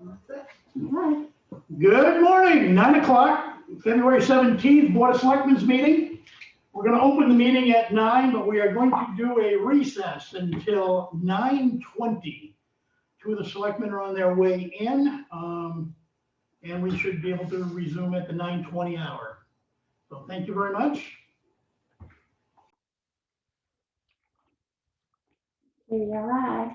Hi. Good morning, 9 o'clock, February 17th, Board of Selectmen's meeting. We're going to open the meeting at 9, but we are going to do a recess until 9:20. Two of the selectmen are on their way in, and we should be able to resume at the 9:20 hour. So thank you very much. Hi.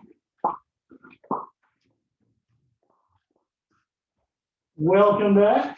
Welcome back.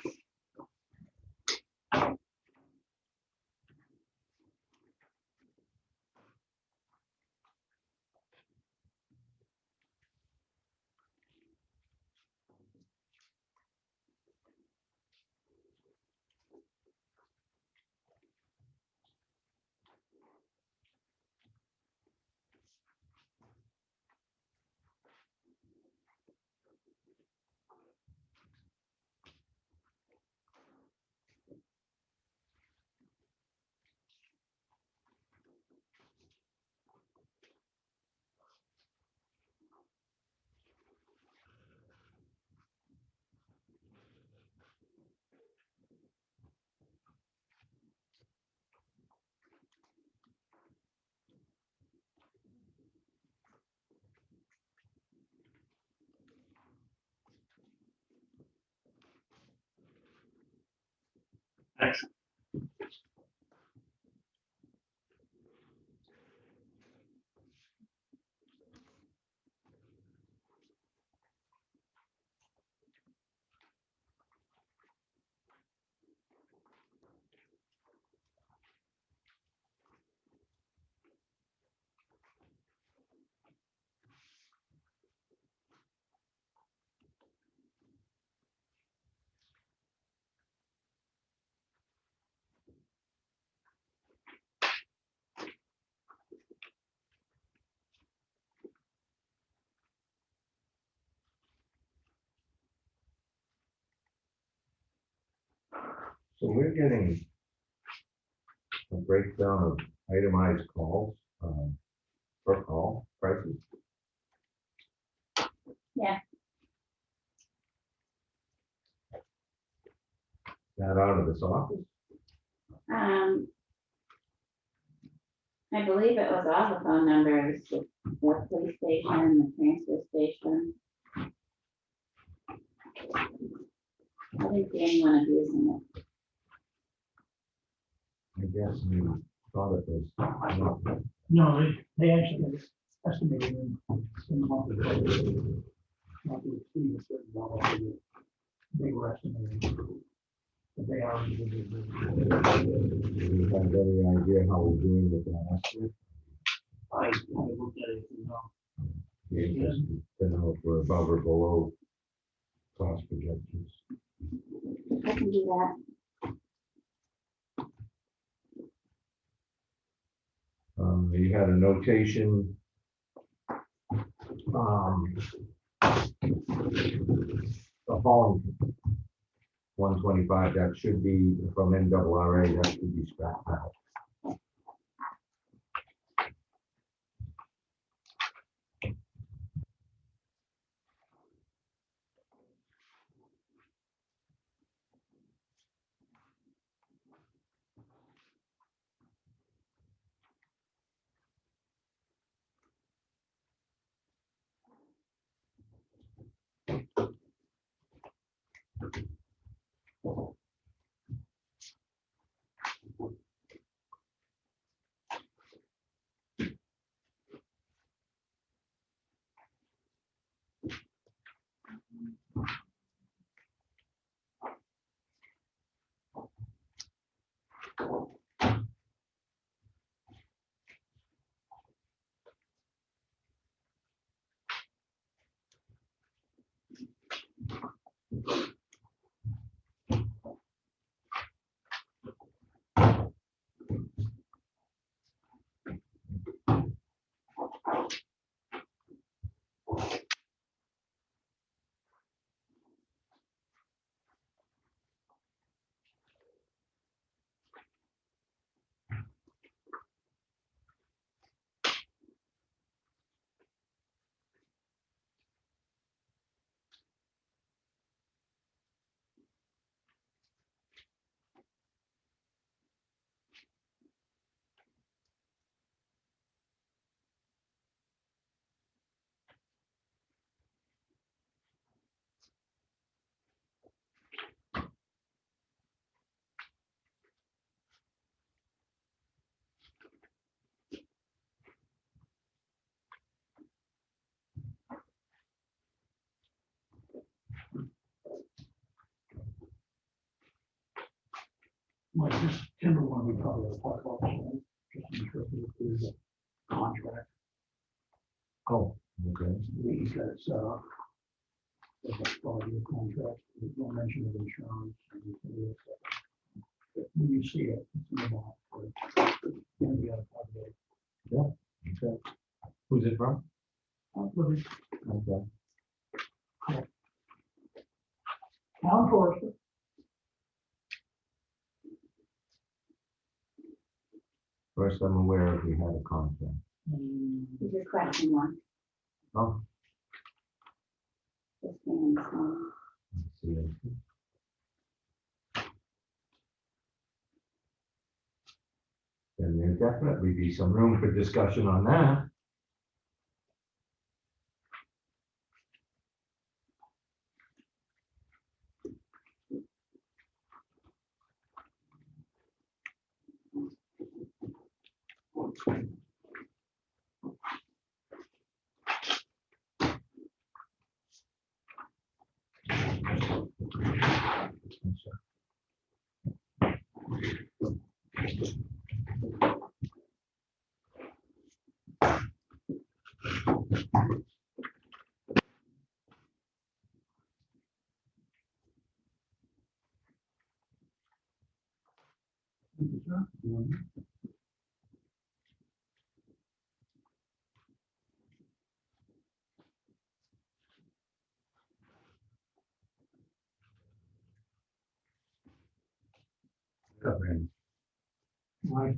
Excellent. So we're getting a breakdown of itemized calls, per call prices. Yeah. That out of this office? I believe it was all the phone numbers, the police station, the transfer station. I didn't see anyone abusing it. I guess we thought it was. No, they actually estimated in the month of not to exceed a certain dollar. They were estimating. But they are. Do you have any idea how we're doing with that estimate? I looked at it, you know. Yes. To know if we're above or below cost projections. I can do that. You had a notation. The following 125, that should be from NRRA, that should be scrapped out. like this timber one, we probably will talk about, tonight, just to make sure that there's a contract, Oh, okay. because, there's a 5-year contract, there's no mention of insurance. But when you see it, it's in the box. Then we gotta talk about it. Okay. Who's it from? Living Okay. Town forester. First, I'm aware we had a contract. This is question one. Oh, Just being, let's see. Then there'll definitely be some room for discussion on that. Covering. Right.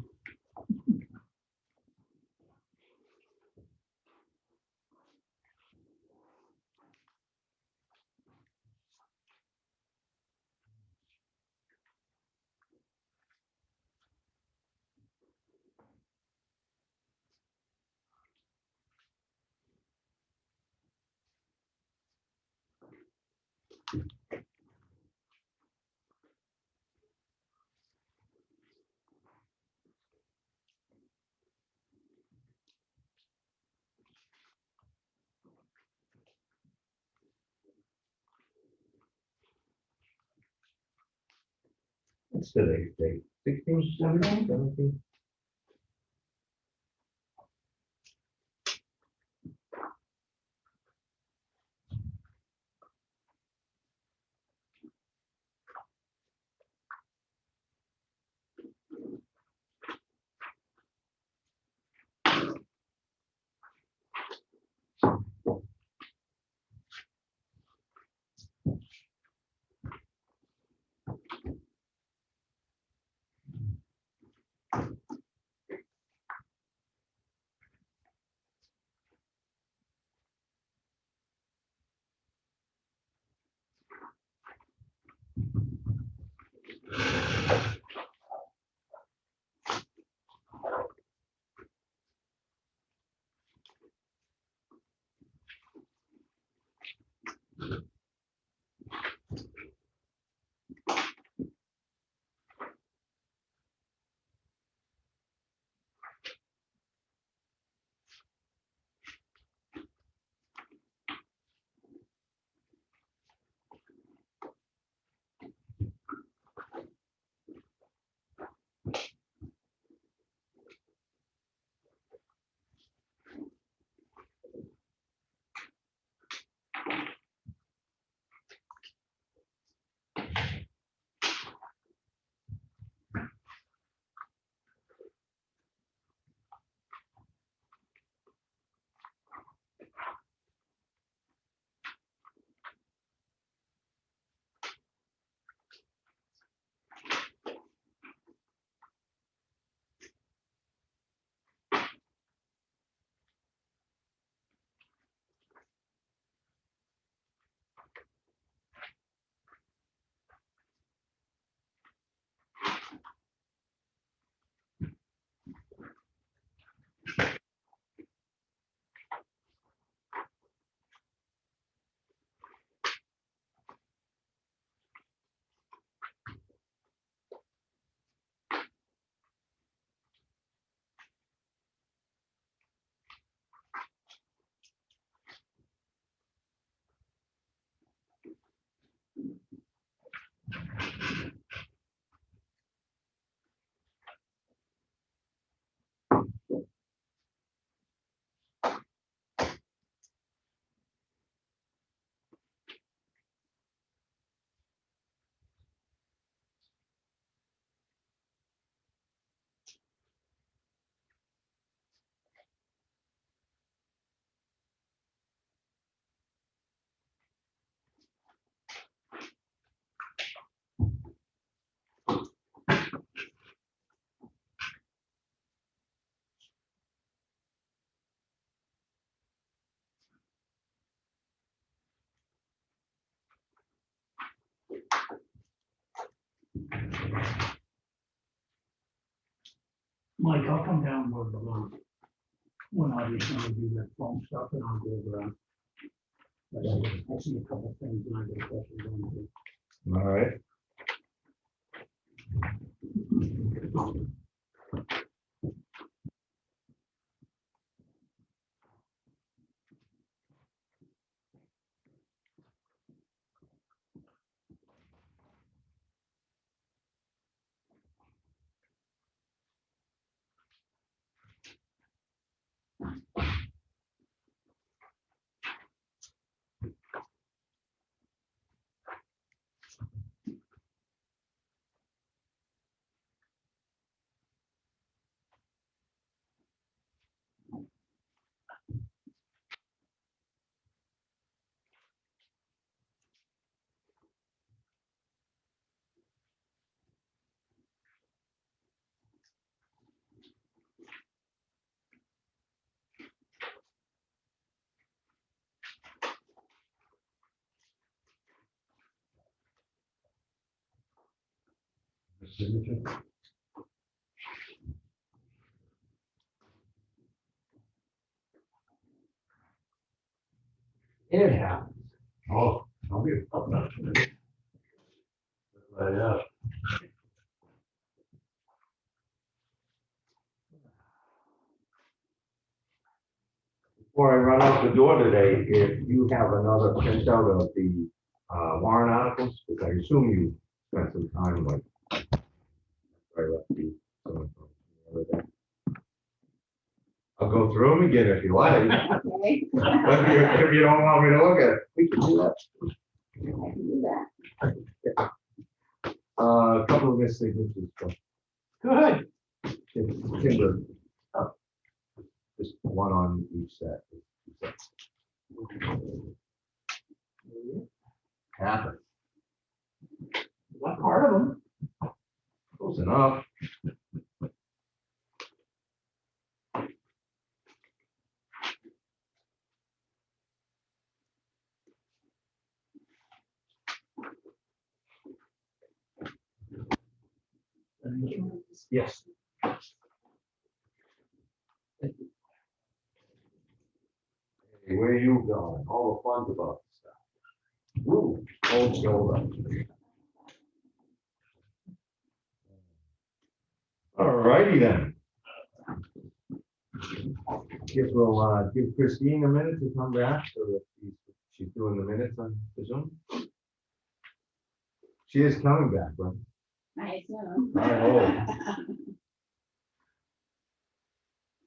What's today's date? 16, 17, 17? Mike, I'll come down with when obviously we do that phone stuff and I'll go around. I see a couple things and I get questions on it. All right. Signature. It happens. Oh, I'll be up enough. Yeah. Before I run out the door today, if you have another printout of the warrant articles, because I assume you spent some time with. I left you some of them the other day. I'll go through them again if you like. Okay. If you don't want me to look at it, we can do that. I can do that. A couple of missed signatures. But Good. Timber. Just one on each set. Happen. What part of them? Close enough. Yes. Hey, where are you going? All the fun's about this stuff. Ooh, old shoulder. All righty then. Guess we'll give Christine a minute to come back so that she's doing the minutes on the Zoom. She is coming back, right? I assume. I hope.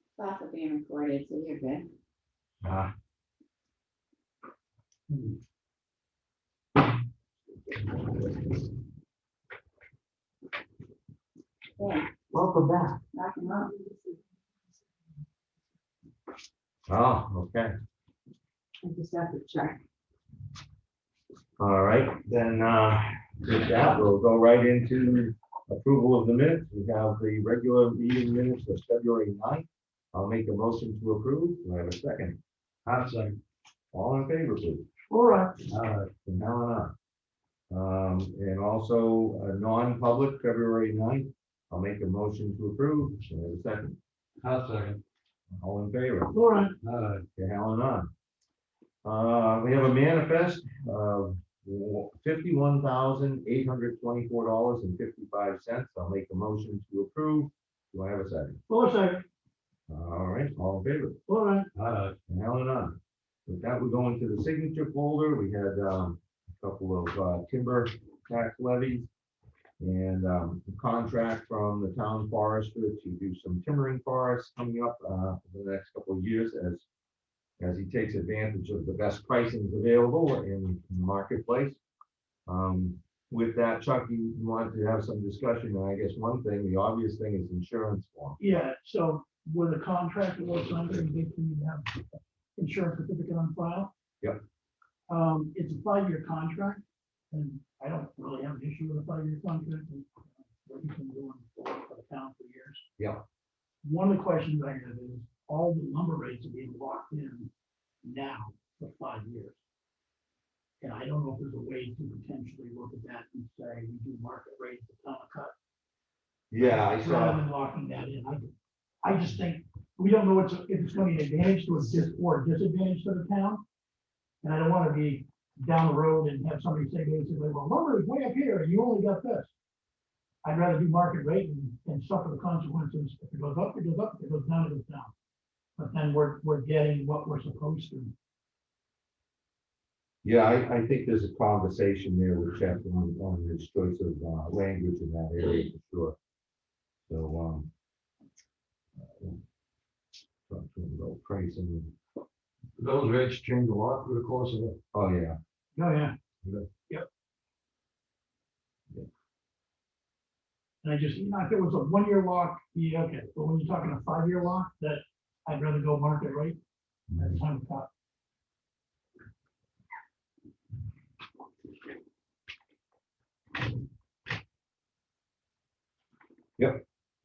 It's also being recorded, so you're good. Ah. Yeah, Welcome back. rock and roll. Oh, okay. I just have to check. All right, then, with that, we'll go right into approval of the minutes. We have the regular meeting minutes of February 9th. I'll make a motion to approve. Do I have a second? I'll second. All in favor, please. All right. From now on. And also a non-public February 9th. I'll make a motion to approve. Do I have a second? I'll second. All in favor? All right. To hell and on. We have a manifest of $51,824.55. I'll make a motion to approve. Do I have a second? All right. All right, all in favor? All right. To hell and on. With that, we go into the signature folder. We had a couple of timber tax levies and a contract from the town forester to do some timbering for us coming up for the next couple of years as he takes advantage of the best pricings available in the marketplace. With that, Chuck, you wanted to have some discussion, and I guess one thing, the obvious thing is insurance form. Yeah, so with a contract that was signed, you have insurance certificate on file. Yep. It's a 5-year contract, and I don't really have an issue with a 5-year contract. What you've been doing for the town for years. Yeah. One of the questions I have is, all the lumber rates are being locked in now for 5 years. And I don't know if there's a way to potentially look at that and say, we do market rates a ton of cut. Yeah, I Rather saw, than locking that in, I just think, we don't know if it's gonna be an advantage to or a disadvantage to the town. And I don't wanna be down the road and have somebody say basically, well, lumber is way up here, and you only got this. I'd rather do market rate and suffer the consequences. If it goes up, it goes up. If it goes down, it goes down. But then we're getting what we're supposed to. Yeah, I think there's a conversation there with Jeff on his choice of language in that area for sure. So, talking about pricing. Those rates change a lot through the course of it. Oh, yeah. Oh, yeah. Yeah. Yep. Yeah. And I just, if it was a 1-year lock, yeah, okay, but when you're talking a 5-year lock, that I'd rather go market rate. That's time to cut.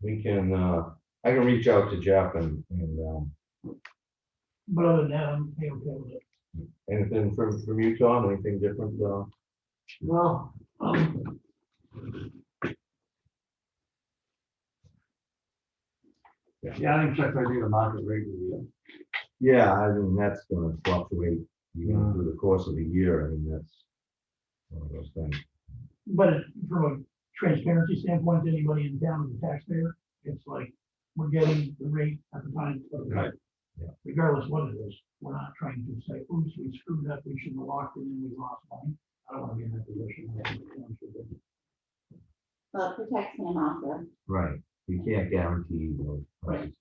We can, I can reach out to Jeff and But other than that, I'm okay with it. anything from you, Tom, anything different? No. Yeah, I think check ID the market rate review. Yeah, I mean, that's gonna fluctuate even through the course of the year. I mean, that's one of those things. But from a transparency standpoint, to anybody in town as a taxpayer, it's like, we're getting the rate at the time. of the cut. Right. Yeah. Regardless what it is, we're not trying to say, oops, we screwed up, we shouldn't have locked it in, we lost money. I don't want to be in that position. Well, it protects him also. Right, you can't guarantee those prices.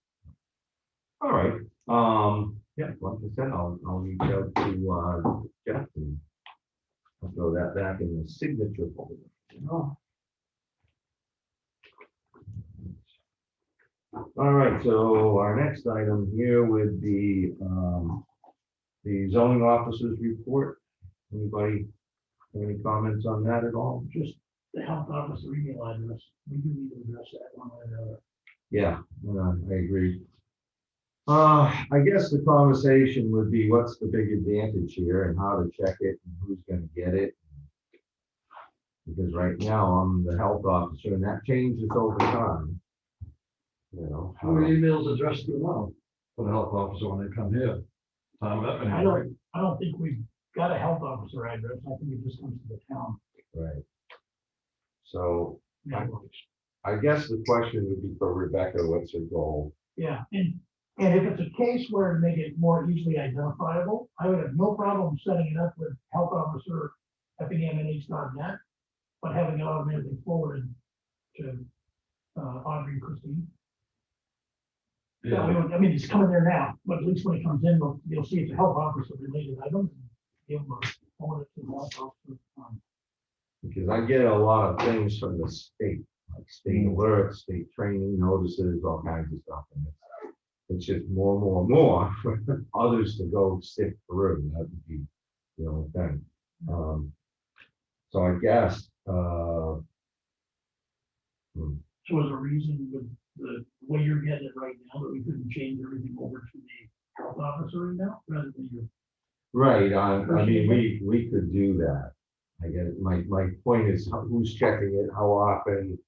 All right, yeah, like I said, I'll reach out to Jeff and I'll throw that back in the signature folder. All right, so our next item here would be the zoning officers report. Anybody have any comments on that at all? Just the health officer email address, we do need to address that one way or the other. Yeah, I agree. I guess the conversation would be what's the big advantage here and how to check it and who's gonna get it. Because right now I'm the health officer and that changes over time. You know. How many emails addressed to now for the health officer when they come here? Tom, I don't think we've got a health officer address, I think it just comes to the town. Right. So networks. I guess the question would be for Rebecca, what's her goal? Yeah, and if it's a case where to make it more easily identifiable, I would have no problem setting it up with health officer Effingham NH.net, but having it automatically forwarded to Audrey and Christine. Yeah, I mean, it's coming there now, but at least when it comes in, you'll see it's a health officer related item. Be able to forward it to the health officer. Because I get a lot of things from the state, like state alerts, state training notices, all kinds of stuff. And it's just more for others to go sift through. That would be the only thing. So I guess, So is a reason with the way you're getting it right now that we couldn't change everything over to the health officer now rather than your. right, I mean, we could do that. I guess my point is who's checking it, how often,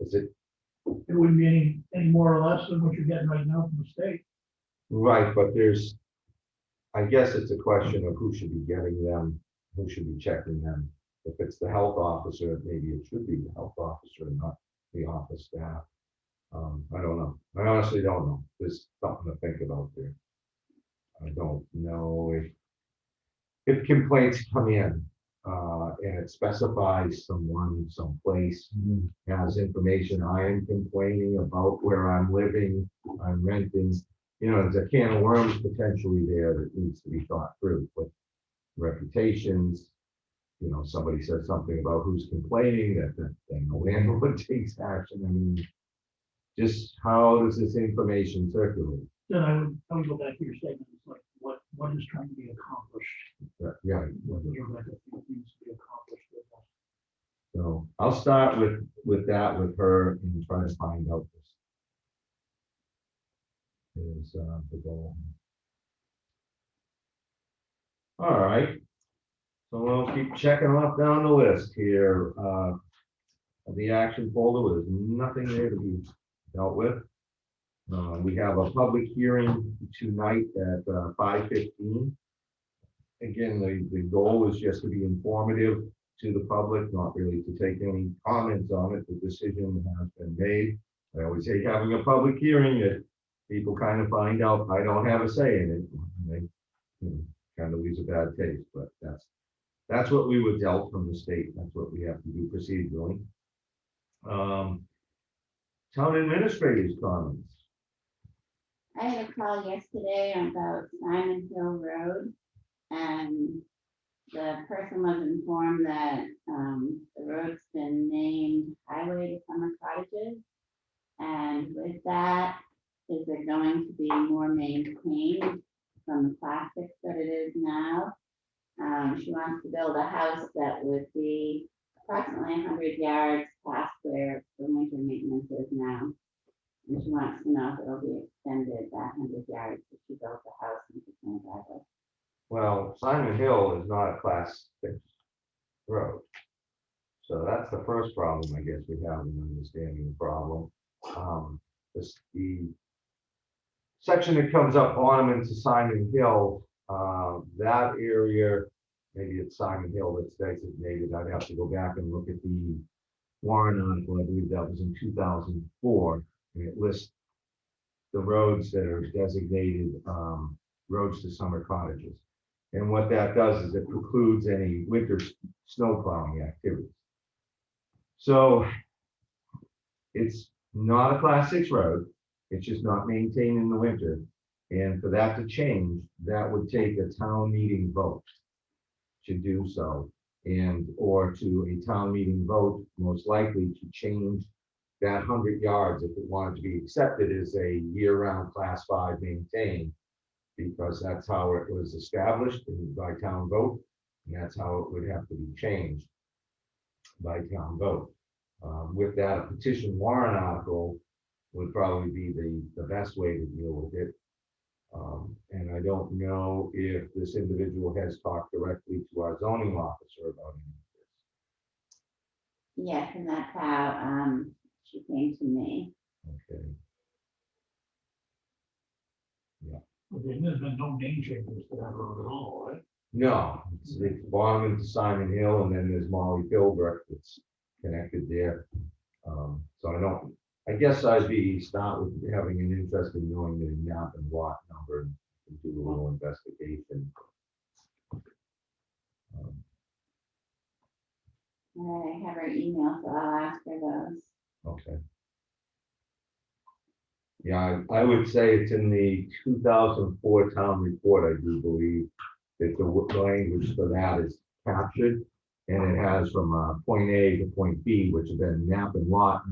is it? It wouldn't be any more or less than what you're getting right now from the state. Right, but I guess it's a question of who should be getting them, who should be checking them. If it's the health officer, maybe it should be the health officer, not the office staff. I don't know. I honestly don't know. There's something to think about there. I don't know if complaints come in, and it specifies someone, someplace, has information, I am complaining about where I'm living, I'm renting, you know, there's a can of worms potentially there that needs to be thought through, but reputations, you know, somebody says something about who's complaining, that then the landlord takes action. I mean, just how does this information circulate? Then I would go back to your statement. It's like, what is trying to be accomplished? Yeah. What does Rebecca think needs to be accomplished with us? So I'll start with that with her and try to find out this is the goal. All right. So we'll keep checking off down the list here. The action folder, there's nothing there to be dealt with. We have a public hearing tonight at 5:15. Again, the goal is just to be informative to the public, not really to take any comments on it. The decision has been made. I always say having a public hearing that people kind of find out I don't have a say in it. And they kind of leaves a bad taste, but that's what we were dealt from the state. That's what we have to do procedurally. Town administrators comments. I had a call yesterday about Simon Hill Road, and the person was informed that the road's been named Highway to Summer Cottages. And with that, is it going to be more maintained from the plastics that it is now? She wants to build a house that would be approximately 100 yards past where the winter maintenance is now. And she wants to know if it'll be extended that 100 yards if she builds a house in the driveway. Well, Simon Hill is not a class 6 road. So that's the first problem, I guess, we have in understanding the problem. The section that comes up ornament to Simon Hill, that area, maybe it's Simon Hill that's designated. I'd have to go back and look at the warrant article. I believe that was in 2004. And it lists the roads that are designated roads to summer cottages. And what that does is it precludes any winter snow plowing activities. So it's not a class 6 road. It's just not maintained in the winter. And for that to change, that would take a town meeting vote to do so. And or to a town meeting vote, most likely to change that 100 yards if it wanted to be accepted as a year-round class 5 maintained, because that's how it was established by town vote, and that's how it would have to be changed by town vote. With that, a petition warrant article would probably be the best way to deal with it. And I don't know if this individual has talked directly to our zoning officer about any of this. Yes, and that's how she came to me. Okay. There's been no name changes to that road at all, right? No, it's bottom into Simon Hill, and then there's Molly Philbrook that's connected there. So I guess I'd start with having an interest in knowing the map and lot number and do a little investigation. I have her email, so I'll ask her those. Okay. Yeah, I would say it's in the 2004 town report, I do believe, that the language for that is captured, and it has from point A to point B, which is then map and lot.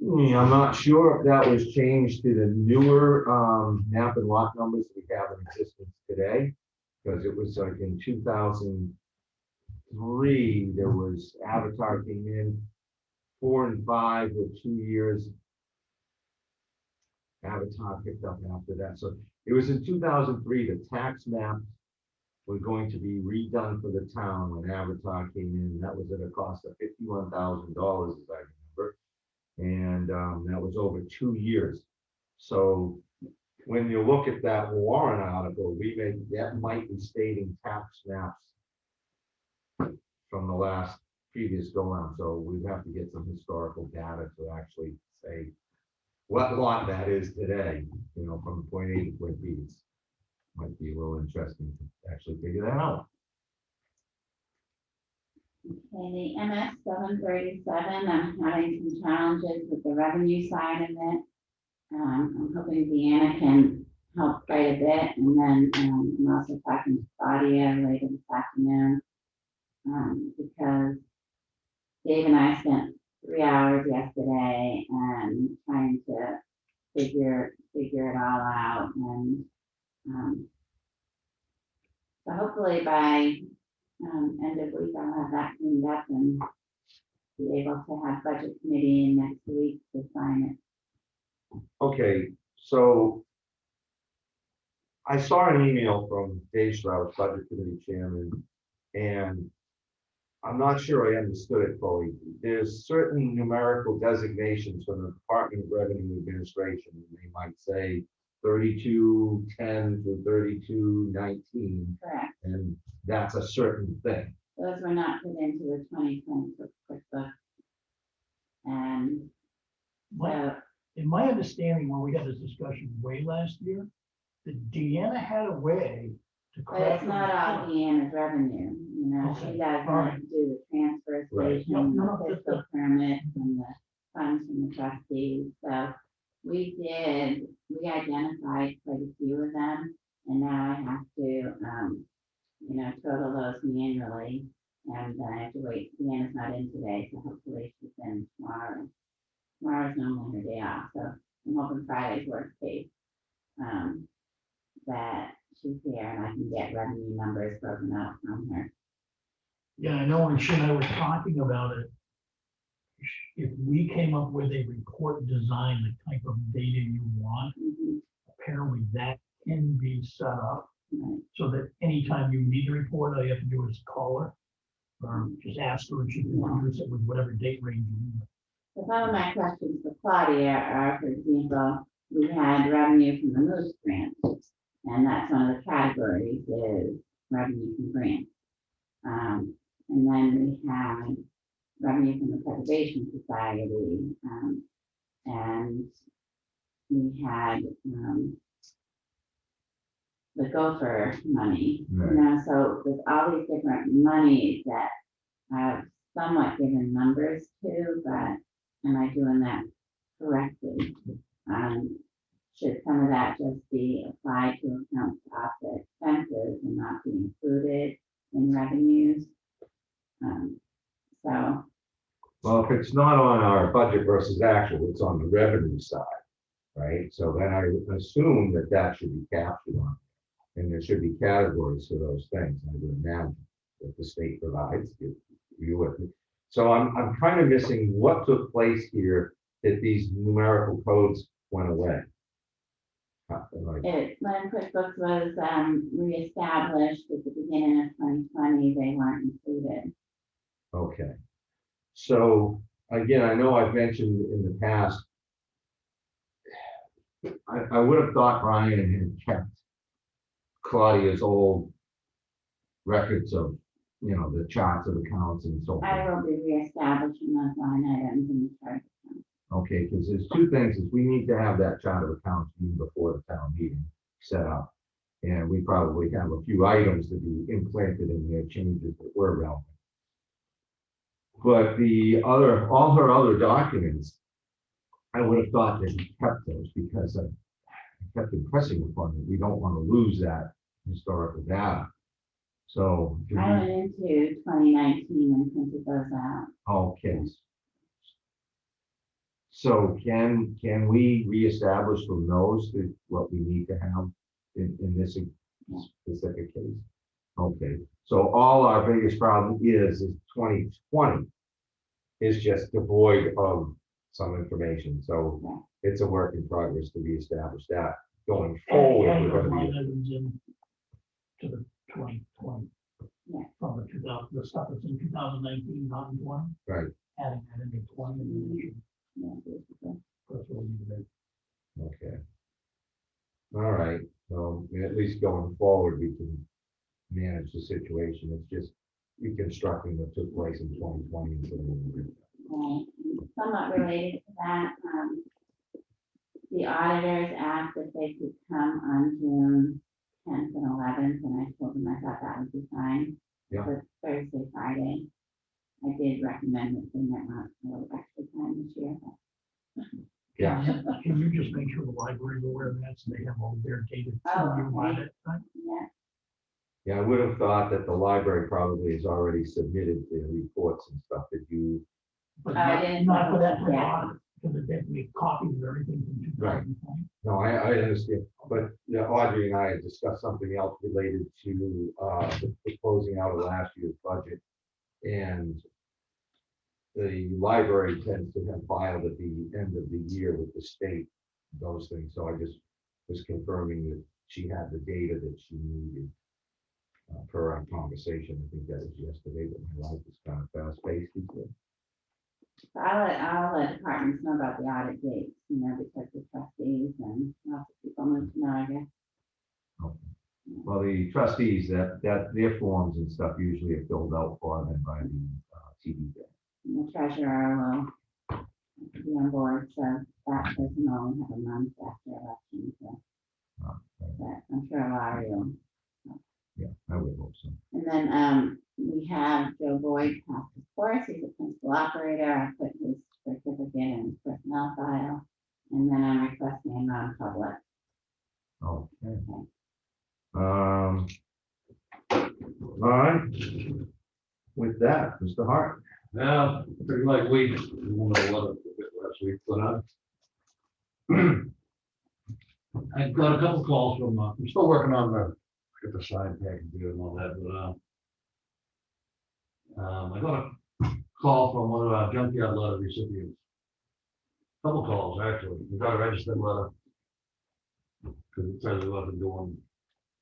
I'm not sure if that was changed to the newer map and lot numbers we have in existence today, because it was like in 2003, there was Avatar came in, 4 and 5 were 2 years. Avatar picked up after that. So it was in 2003, the tax maps were going to be redone for the town when Avatar came in. That was at a cost of $51,000, as I remember. And that was over 2 years. So when you look at that warrant article, that might be stating tax maps from the last previous go on. So we'd have to get some historical data to actually say what lot that is today, from point A to point B. Might be a little interesting to actually figure that out. Okay, the MS 737, I'm having some challenges with the revenue side of it. I'm hoping Deanna can help quite a bit, and then I'm also talking to Claudia later this afternoon, because Dave and I spent 3 hours yesterday and trying to figure it all out, and so hopefully by end of week I'll have that cleaned up and be able to have budget committee in next week to sign it. Okay, so I saw an email from Dave Strauss, budget committee chairman, and I'm not sure I understood it fully. There's certain numerical designations from the Department of Revenue Administration. They might say 3210 through 3219, correct. and that's a certain thing. Those were not put into the 2020 QuickBooks. And My, so, in my understanding, when we had this discussion way last year, that Deanna had a way to but craft. it's not all Deanna's revenue, you know, Okay, she doesn't all right. do the transfer Right. station, No, the that's fiscal permit, and the funds from the trustees, so we identified quite a few of them, and now I have to, you know, total those manually, and I have to wait, Deanna's not in today, so hopefully she's in tomorrow. Tomorrow's normally her day off, so I'm hoping Friday's worst case. That she's here and I can get revenue numbers broken out from her. Yeah, I know when she and I were talking about it, if we came up with a report design, the type of data you want, Mhm, apparently that can be set up right. so that anytime you need a report, all you have to do is call her or just ask her and she can produce it with whatever date range you need. So some of my questions for Claudia are, for example, we had revenue from the Moose grant. And that's one of the categories is revenue from grants. And then we had revenue from the Preservation Society. And we had, the gopher money, Right. you know, so with all these different monies that I've somewhat given numbers to, but am I doing that correctly? Should some of that just be applied to accounts to offset expenses and not be included in revenues? So, Well, if it's not on our budget versus actual, it's on the revenue side, right? So then I assume that that should be captured on. And there should be categories for those things, I would imagine, that the state provides you with. So I'm kind of missing what took place here that these numerical codes went away. Like, when QuickBooks was reestablished at the beginning of 2020, they weren't included. okay. So again, I know I've mentioned in the past, I would have thought Brian had kept Claudia's old records of, you know, the charts of accounts and so I forth. will be reestablishing those line items in the chart. Okay, because there's two things, is we need to have that chart of accounts even before the town meeting set up. And we probably have a few items to be implanted in there, changes that were relevant. But all her other documents, I would have thought that we kept those because I kept impressing upon it. We don't want to lose that historical data. So, I went into 2019 and printed those out. okay. So can we reestablish from those what we need to have in this specific case? Okay, so all our biggest problem is 2020 is just devoid of some information. So it's a work in progress to reestablish that going forward. And We're those gonna line be, items in to the 2020. Yeah. From the 2000, the stuff that's in 2019, not in 20. right, Adding that into 20 and then you Yeah, basically. that's what we need to do. okay. All right, so at least going forward, we can manage the situation. It's just reconstructing what took place in 2020. And so on. Right. Somewhat related to that, the auditors asked if they could come on June 10th and 11th, and I told them I thought that would be fine. Yeah. For Thursday, Friday. I did recommend that they might not a little extra time this year. But Yeah, Can you just make sure the library's aware of that so they have all their data? Oh, you by okay. that time? yeah, yeah, I would have thought that the library probably has already submitted their reports and stuff that you, But I didn't not for know. that, Yeah. because they have to make copies of everything from 2020. no, I understand. But yeah, Audrey and I had discussed something else related to the closing out of last year's budget. And the library tends to have filed at the end of the year with the state, those things. So I just was confirming that she had the data that she needed. per our conversation, I think that was yesterday, but my life is kind of fast paced these days. So I'll let departments know about the audit dates, because the trustees and lots of people need to know, I guess. Well, the trustees, that their forms and stuff usually are filled out for them by the TV day. And the treasurer will be on board, so that person will only have a month after election, so. But I'm sure Larry will. Yeah, I would hope so. And then, we have Joe Boyd pass his course, he's a principal operator, I put his certificate in his personnel file. And then I'm requesting a non-public. Okay. All right. With that, Mr. Hart. Yeah, pretty light week. We wanted a lot of it last week, but I got a couple calls from, I'm still working on get the sign package and all that, but I got a call from one of our junkyard letter recipients. Couple calls, actually. We got a registered letter. Because it says it wasn't doing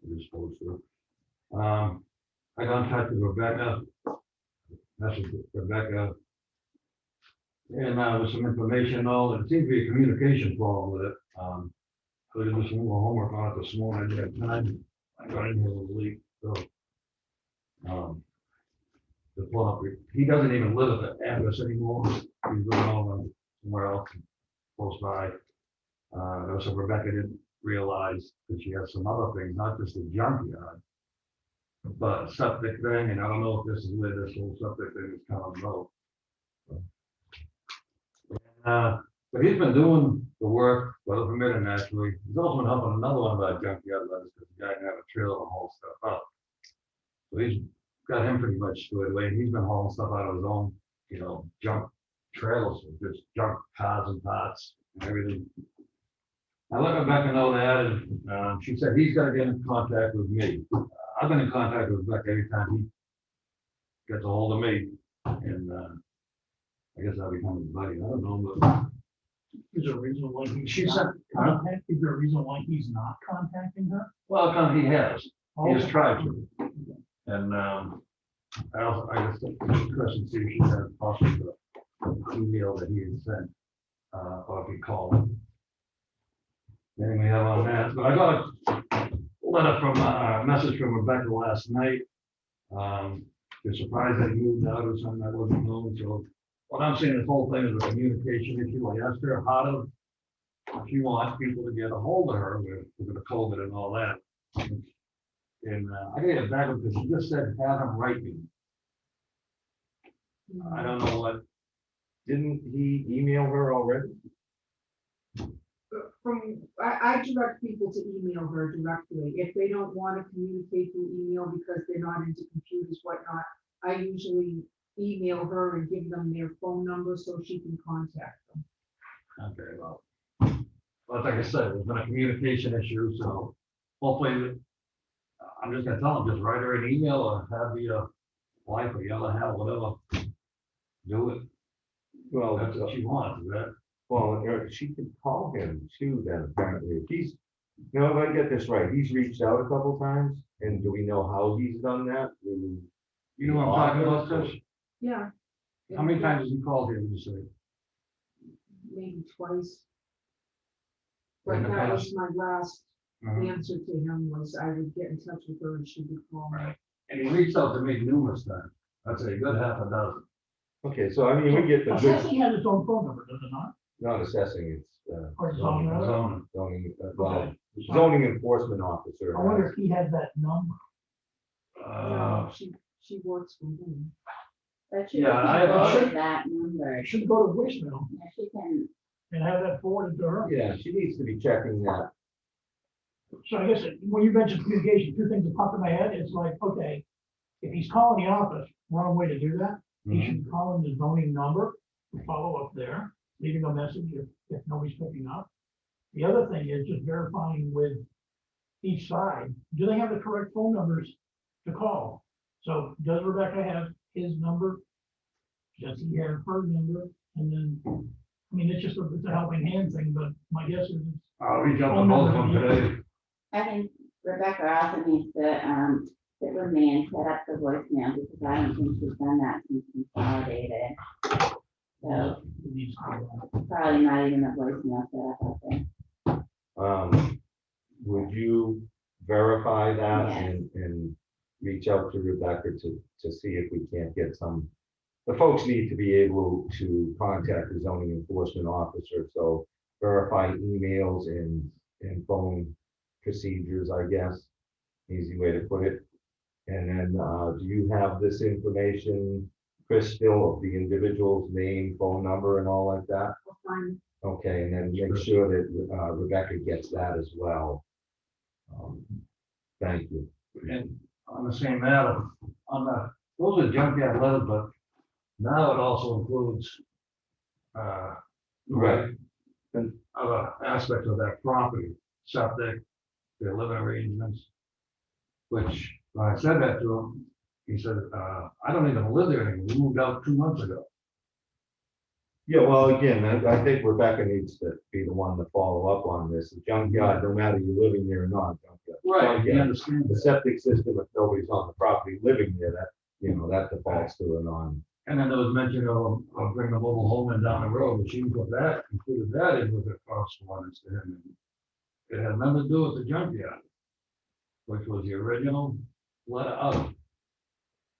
what it was supposed to. I contacted Rebecca, messaged Rebecca, and with some information, though, there seemed to be a communication problem with it. I did some more homework on it this morning, I didn't have time. I got in here a little late, so. The plumber, he doesn't even live at the address anymore. He's living over somewhere else close by. So Rebecca didn't realize that she has some other things, not just a junkyard, but septic thing, and I don't know if this is where this whole septic thing is coming about. But he's been doing the work, well permitted actually. He's also been helping another one of our junkyard letters because the guy didn't have a trailer to haul stuff up. So he's got him pretty much squared away, and he's been hauling stuff out of his own, junk trailers, just junk cars and parts and everything. I let Rebecca know that, and she said he's got to get in contact with me. I've been in contact with Rebecca every time he gets a hold of me, and I guess I'll become his buddy. I don't know, but Is there a reason why he's she not said, is there a reason why he's not contacting her? well, he has. He has Okay. tried to. And I just took the question, see if she had possibly the email that he had sent, or if he called him. Then we have on that, but I got a letter from, a message from Rebecca last night. They're surprised that he moved out or something, I wasn't known, so what I'm saying, this whole thing is a communication issue. I asked her how to, if she wants people to get a hold of her with the COVID and all that. And I got it back because she just said, have him write me. I don't know what. Didn't he email her already? I direct people to email her directly. If they don't want to communicate through email because they're not into computers, whatnot, I usually email her and give them their phone number so she can contact them. Okay, well, like I said, there's been a communication issue, so hopefully, I'm just gonna tell them, just write her an email or have the wife or yell at her, whatever. Do it. Well, That's what she wants, is that? well, she could call him too, then apparently. If he's, if I get this right, he's reached out a couple times, and do we know how he's done that? Through You know what I'm talking about, Trish? Yeah. How many times has he called here, would you say? Maybe twice. In But the that was past? my last Mhm. answer to him was I would get in touch with her and she would call me. Right. And he reached out to me numerous times. I'd say a good half a dozen. Okay, so I mean, we get the good, Assessing has its own phone number, does it not? not assessing, it's Or zoning. Zoning. zoning, Okay. zoning enforcement officer. I wonder if he has that number. No, she works for him. But she Yeah, I can have- forward that number. It should go to voicemail Yeah, she can, and have that forwarded to her. Yeah, she needs to be checking that. So I guess when you mentioned communication, two things that popped in my head, it's like, okay, if he's calling the office, one way to do that, he should call in the zoning number, follow up there, leaving a message if nobody's picking up. The other thing is just verifying with each side, do they have the correct phone numbers to call? So does Rebecca have his number? Does he have her number? And then, I mean, it's just it's a helping hand thing, but my guess is I'll reach out to both of them today. I think Rebecca also needs to, sit with me and set up the voicemail because I don't think she's done that since consolidated. So It needs to be on. probably not even a voicemail set up out there. Would you verify that Yes. and reach out to Rebecca to see if we can't get some, the folks need to be able to contact the zoning enforcement officer, so verify emails and phone procedures, I guess, easy way to put it. And then, do you have this information, Chris, still of the individual's name, phone number and all like that? I'll find Okay, and then make sure that Rebecca gets that as well. Thank you. And on the same matter, those are junkyard letters, but now it also includes, Right. other aspects of that property, septic, their living arrangements. Which, when I said that to him, he said, I don't even live there anymore, we moved out 2 months ago. Yeah, well, again, I think Rebecca needs to be the one to follow up on this. The junkyard, no matter you're living there or not. You junkyard. understand The that. septic system, if nobody's on the property living there, that, that defaults to a non. And then there was mention of bringing a mobile home in down the road, which he put that, included that in with the correspondence to him. It had nothing to do with the junkyard, which was the original letter out.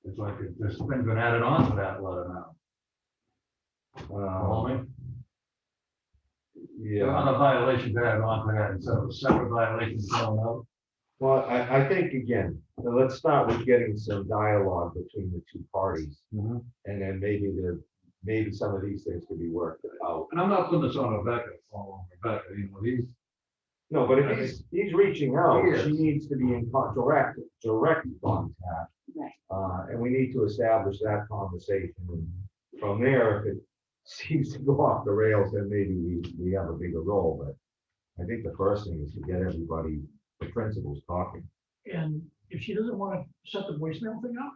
It's like this thing's been added on to that letter now. Follow me? There Yeah, are other violations added on to that instead of a separate violation thrown out. well, I think, again, let's start with getting some dialogue between the two parties. And then maybe some of these things could be worked out. And I'm not putting this on Rebecca, he's, No, but if he's reaching out, He is. she needs to be in direct contact. Right. And we need to establish that conversation. And from there, if it seems to go off the rails, then maybe we have a bigger role. But I think the first thing is to get everybody, the principals talking. And if she doesn't want to set the voicemail thing up,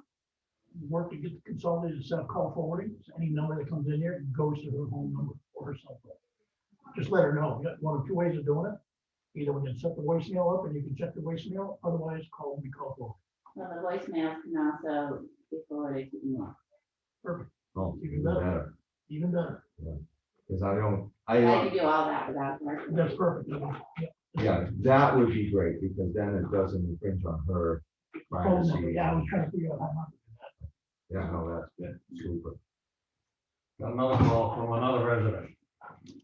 work to get the consolidated set up call forwarding, so any number that comes in there goes to her home number or her cell phone. Just let her know. You got one of two ways of doing it. Either we can set the voicemail up and you can check the voicemail, otherwise call and we call forward. Well, the voicemails can also be forwarded to email. Perfect, Oh, even better, even better. Because I I can do all that without her. That's perfect. yeah, that would be great, because then it doesn't infringe on her Phone privacy. number, yeah, I was trying to figure out how not to do that. Yeah, no, that's good, super. got another call from another resident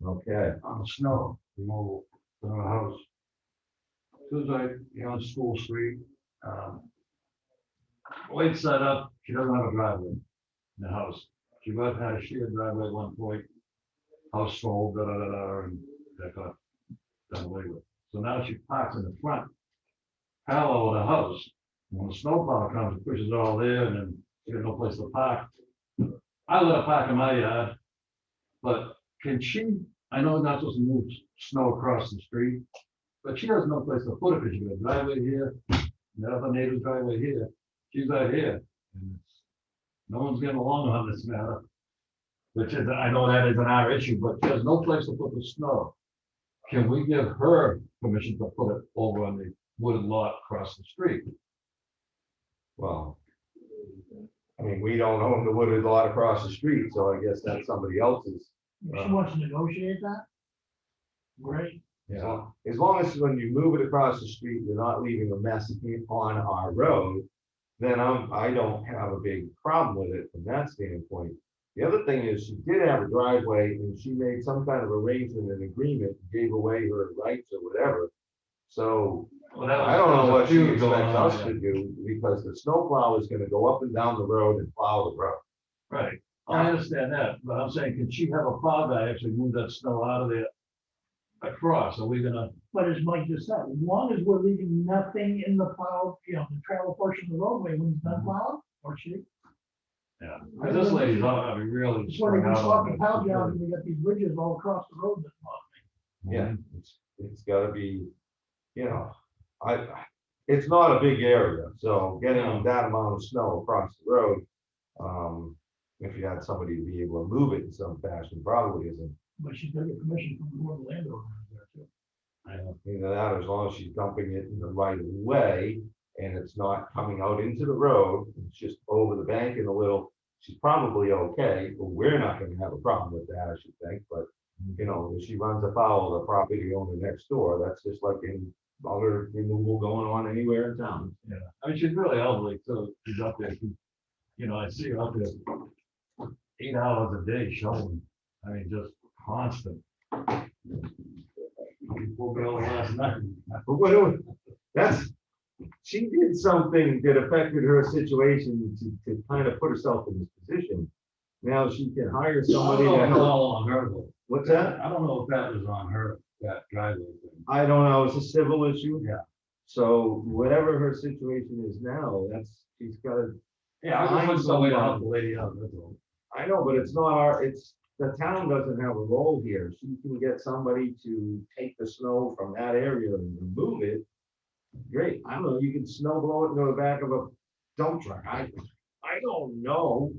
Okay, on the snow removal from the house. Susan, on School Street, way it's set up, she doesn't have a driveway in the house. She was had a shared driveway at one point, house sold, and that got done away with. So now she parks in the front, parallel with the house. When the snowplow comes, it pushes it all there, and then she got no place to park. I let her park in my yard, but can she, I know not supposed to move snow across the street, but she has no place to put it, because she got a driveway here, and the other neighbor's driveway here, she's right here. And no one's getting along on this matter, which is, I know that isn't our issue, but she has no place to put the snow. Can we give her permission to put it over on the wooded lot across the street? well, I mean, we don't own the wooded lot across the street, so I guess that's somebody else's. If she wants to negotiate that, great. Yeah, as long as when you move it across the street, you're not leaving a mess on our road, then I don't have a big problem with it from that standpoint. The other thing is, she did have a driveway and she made some kind of arrangement and agreement, gave away her rights or whatever. So Well, that was- I don't know what she there was a feud going expects on us there. to do, because the snowplow is gonna go up and down the road and plow the road. Right, I understand that, but I'm saying, can she have a plow guy actually move that snow out of there across? Are we gonna, But as Mike just said, as long as we're leaving nothing in the plow, the travel portion of the roadway when it's done plowing, or she. yeah, 'cause this lady's not, really. It's when we sprung out stop on the it. plow job and we got these bridges all across the road that bother Yeah, it's gotta be, it's not a big area, so getting that amount of snow across the road, if you had somebody to be able to move it in some fashion, probably isn't. me. But she's gonna get permission from the landowner there too. Either that, or as long as she's dumping it in the right way, and it's not coming out into the road, it's just over the bank and a little, she's probably okay, but we're not gonna have a problem with that, I should think, but, you know, if she runs afoul of the property owner next door, that's just like any other removal going on anywhere in town. Yeah, I mean, she's really elderly, so she's up there, you know, I see her up there 8 hours a day showing, I mean, just constant. We pulled out last night. But that's, she did something that affected her situation to kind of put herself in this position. Now she can hire somebody I to don't know if it's help. all on her though. What's that? I don't know if that was on her, that driveway thing. I don't know, it's a civil issue. Yeah. So whatever her situation is now, she's gotta, Yeah, I Find just want to help someone. the lady out, that's all. I know, but it's not the town doesn't have a role here. She can get somebody to take the snow from that area and remove it. Great, I don't know, you can snow blow it into the back of a dump truck. I don't know.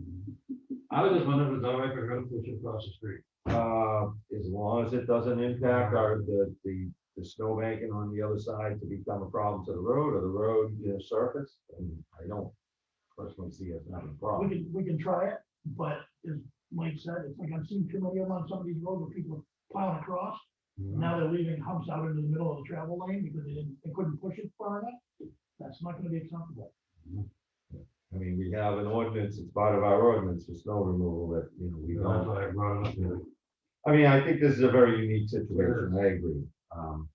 I was just wondering if it's all right for her to push it across the street. As long as it doesn't impact the snow banking on the other side to become a problem to the road or the road, surface, and I don't personally see it having a problem. We can try it, but as Mike said, it's like I've seen too many of them on some of these roads where people are plowing across. Now they're leaving humps out into the middle of the travel lane because they couldn't push it far enough. That's not gonna be acceptable. I mean, we have an ordinance, it's part of our ordinance for snow removal that, we That's don't. why I brought it up there. I mean, I think this is a very unique situation, I agree.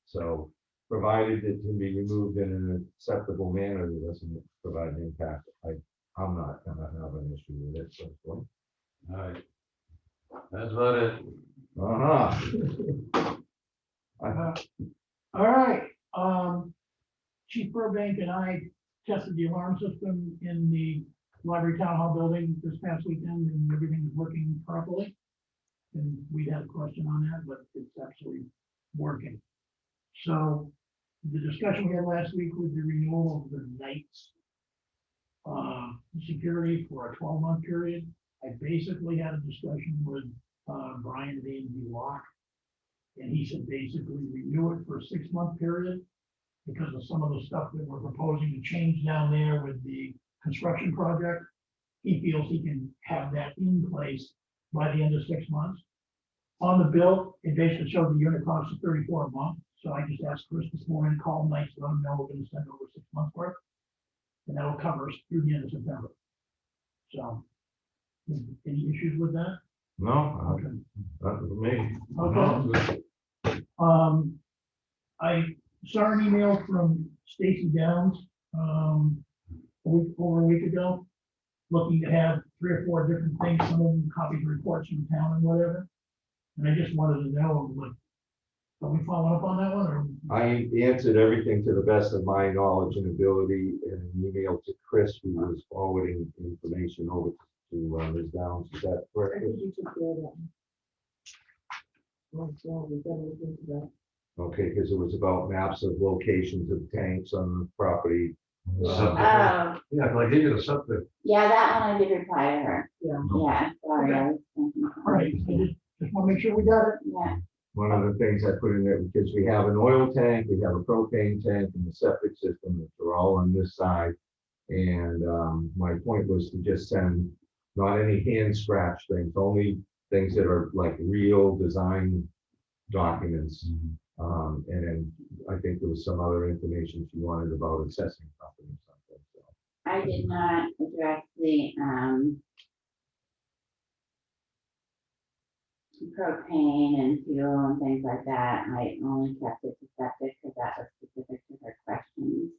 So provided it can be removed in an acceptable manner that doesn't provide an impact, I'm not gonna have an issue with it, so. All right. That's about it. Uh-huh. All right, Chief Burbank and I tested the alarm system in the library town hall building this past weekend and everything is working properly. And we had a question on that, but it's actually working. So the discussion we had last week was the renewal of the nights security for a 12-month period. I basically had a discussion with Brian at A&B Lock. And he said basically renew it for a 6-month period because of some of the stuff that we're proposing to change down there with the construction project. He feels he can have that in place by the end of 6 months. On the bill, it basically showed the unit cost of $34 a month. So I just asked Chris this morning, call Mike, let him know we're gonna send over 6 months worth. And that'll cover us through the end of September. So, any issues with that? No, Okay. not for me. Okay. I saw an email from Stacy Downs, over a week ago, looking to have 3 or 4 different things, some of them copies of reports from town and whatever. And I just wanted to know, like, are we following up on that one, or? I answered everything to the best of my knowledge and ability in an email to Chris, who was forwarding information over to Ms. Downs. Is that I correct? think you took care of that. Well, so we've got to look into that. Okay, because it was about maps of locations of tanks on the property. Septic. Oh, Yeah, like, I gave you the septic. yeah, that one I did reply to her. Yeah. Yeah, sorry. I was thinking- All right, I just want to make sure we got it. Yeah, One of the things I put in there, because we have an oil tank, we have a propane tank, and the septic system, which are all on this side. And my point was to just send not any hand scratch things, only things that are like real design documents. And then I think there was some other information she wanted about assessing company or something. So. I did not address the propane and fuel and things like that. I only kept it to septic because that was specific to her questions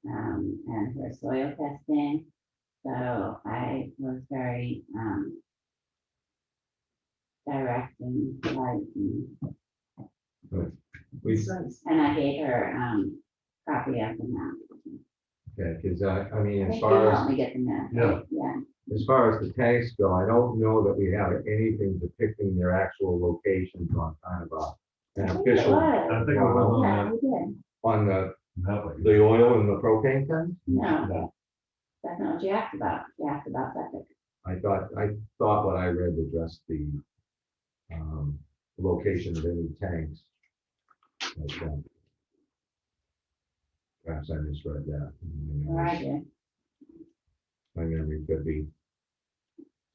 and her soil testing. So I was very direct and polite, and I gave her copy of the map. Okay, because I mean, I as think you far helped as me get the map. Yeah. right? Yeah. as far as the tanks go, I don't know that we have anything depicting their actual locations on kind of an I think it official was. I think it was Yeah, on we did. on that. map. the oil and the propane tank. No, that's not what you asked about. You asked about septic. I thought what I read addressed the location of any tanks. Like that. Perhaps I misread that. Or I did. My memory could be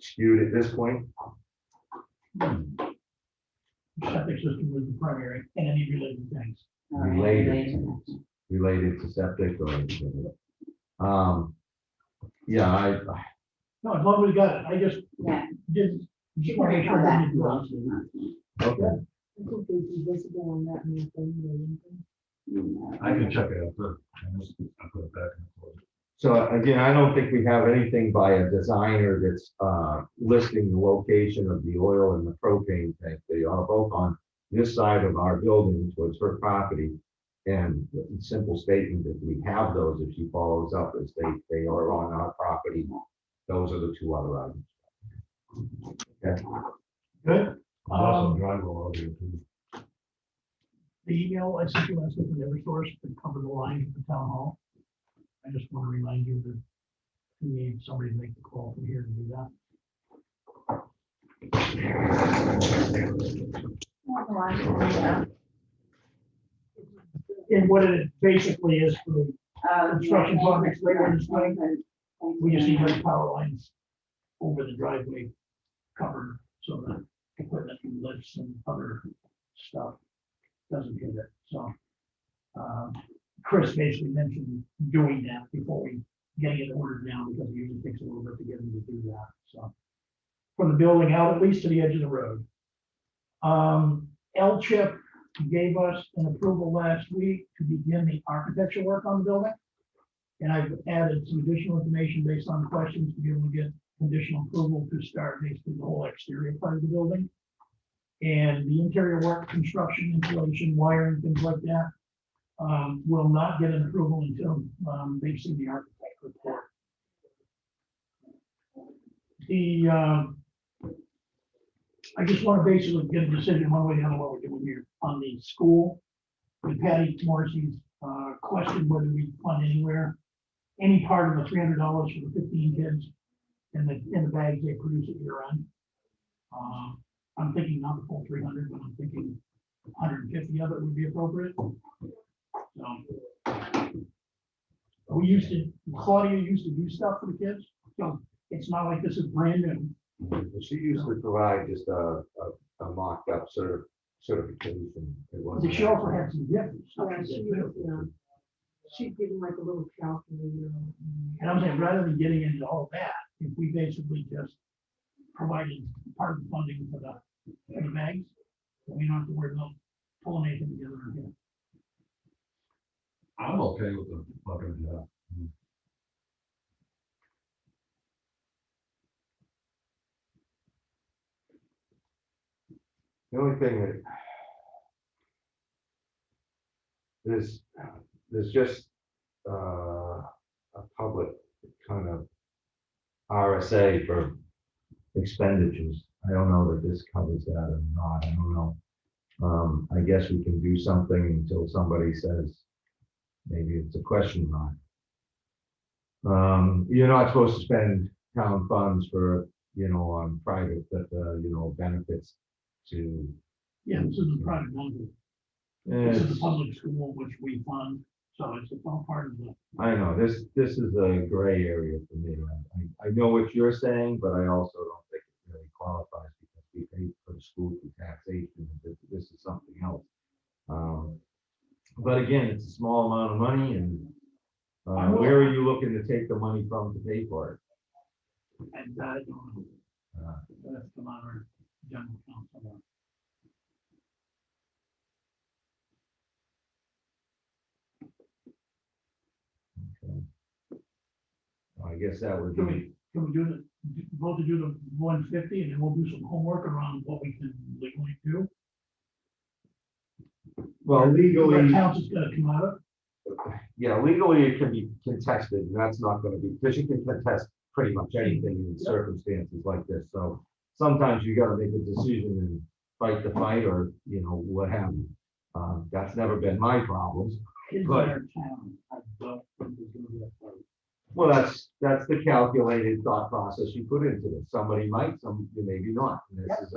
skewed at this point. Septic system was the primary and any related things. All right, Related to septic or, yeah, No, as long as we got it, I just Yeah. didn't, She just want to can make sure come that back we to do us. it. okay. I think they'd be visible on that map anyway. I can check it out, but I'll put it back in the closet. So again, I don't think we have anything by a designer that's listing the location of the oil and the propane tank. They are both on this side of our building towards her property. And the simple statement that we have those, if she follows up, is they are on our property. Those are the two other items. Okay. Good. There's also drywall out here too. The email I sent you last week from Eversource to cover the line at the town hall. I just want to remind you that we need somebody to make the call from here to do that. And what it basically is for the construction projects later in the spring, we just need those power lines over the driveway covered so that equipment and lifts and other stuff doesn't hit it. So Chris basically mentioned doing that before we getting it ordered now, because it usually takes a little bit to get them to do that. So from the building out at least to the edge of the road. L-Chip gave us an approval last week to begin the architecture work on the building. And I've added some additional information based on questions to be able to get conditional approval to start basically the whole exterior part of the building. And the interior work, construction, insulation, wiring, things like that, will not get an approval until they've seen the architect report. I just want to basically get a decision one way or the other what we're doing here on the school. With Patty Morrissey's question whether we fund anywhere, any part of the $300 for the 15 kids in the bags they produce at year end. I'm thinking not the full 300, but I'm thinking 150 of it would be appropriate. So Claudia used to do stuff for the kids, so it's not like this is brand new. She usually provide just a mocked up certification. It wasn't She also had some gifts. She'd give them like a little calculator. And I'm saying, rather than getting into all that, if we basically just provided part of the funding for the bags, we don't have to worry about pulling anything together again. I'm okay with the fucking job. The only thing that there's just a public kind of RSA for expenditures. I don't know that this covers that or not. I don't know. I guess we can do something until somebody says maybe it's a question mark. You're not supposed to spend town funds for, on private that, benefits to. Yeah, this is a private number. This is a public school which we fund, so it's all part of the. I know, this is a gray area for me. I know what you're saying, but I also don't think it really qualifies because we pay for the school through taxation. This is something else. But again, it's a small amount of money, and where are you looking to take the money from to pay for it? And I don't know. That's the our general counsel. I guess that would Can be, we vote to do the 150 and then we'll do some homework around what we can legally do? well, legally, Accounts is gonna come out of. yeah, legally it can be contested, and that's not gonna be, because you can contest pretty much anything in circumstances like this, so sometimes you gotta make a decision and fight the fight, or, what have you. That's never been my problems. Kids in But- our town, I don't think there's gonna be a fight. Well, that's the calculated thought process you put into this. Somebody might, some maybe not. And this is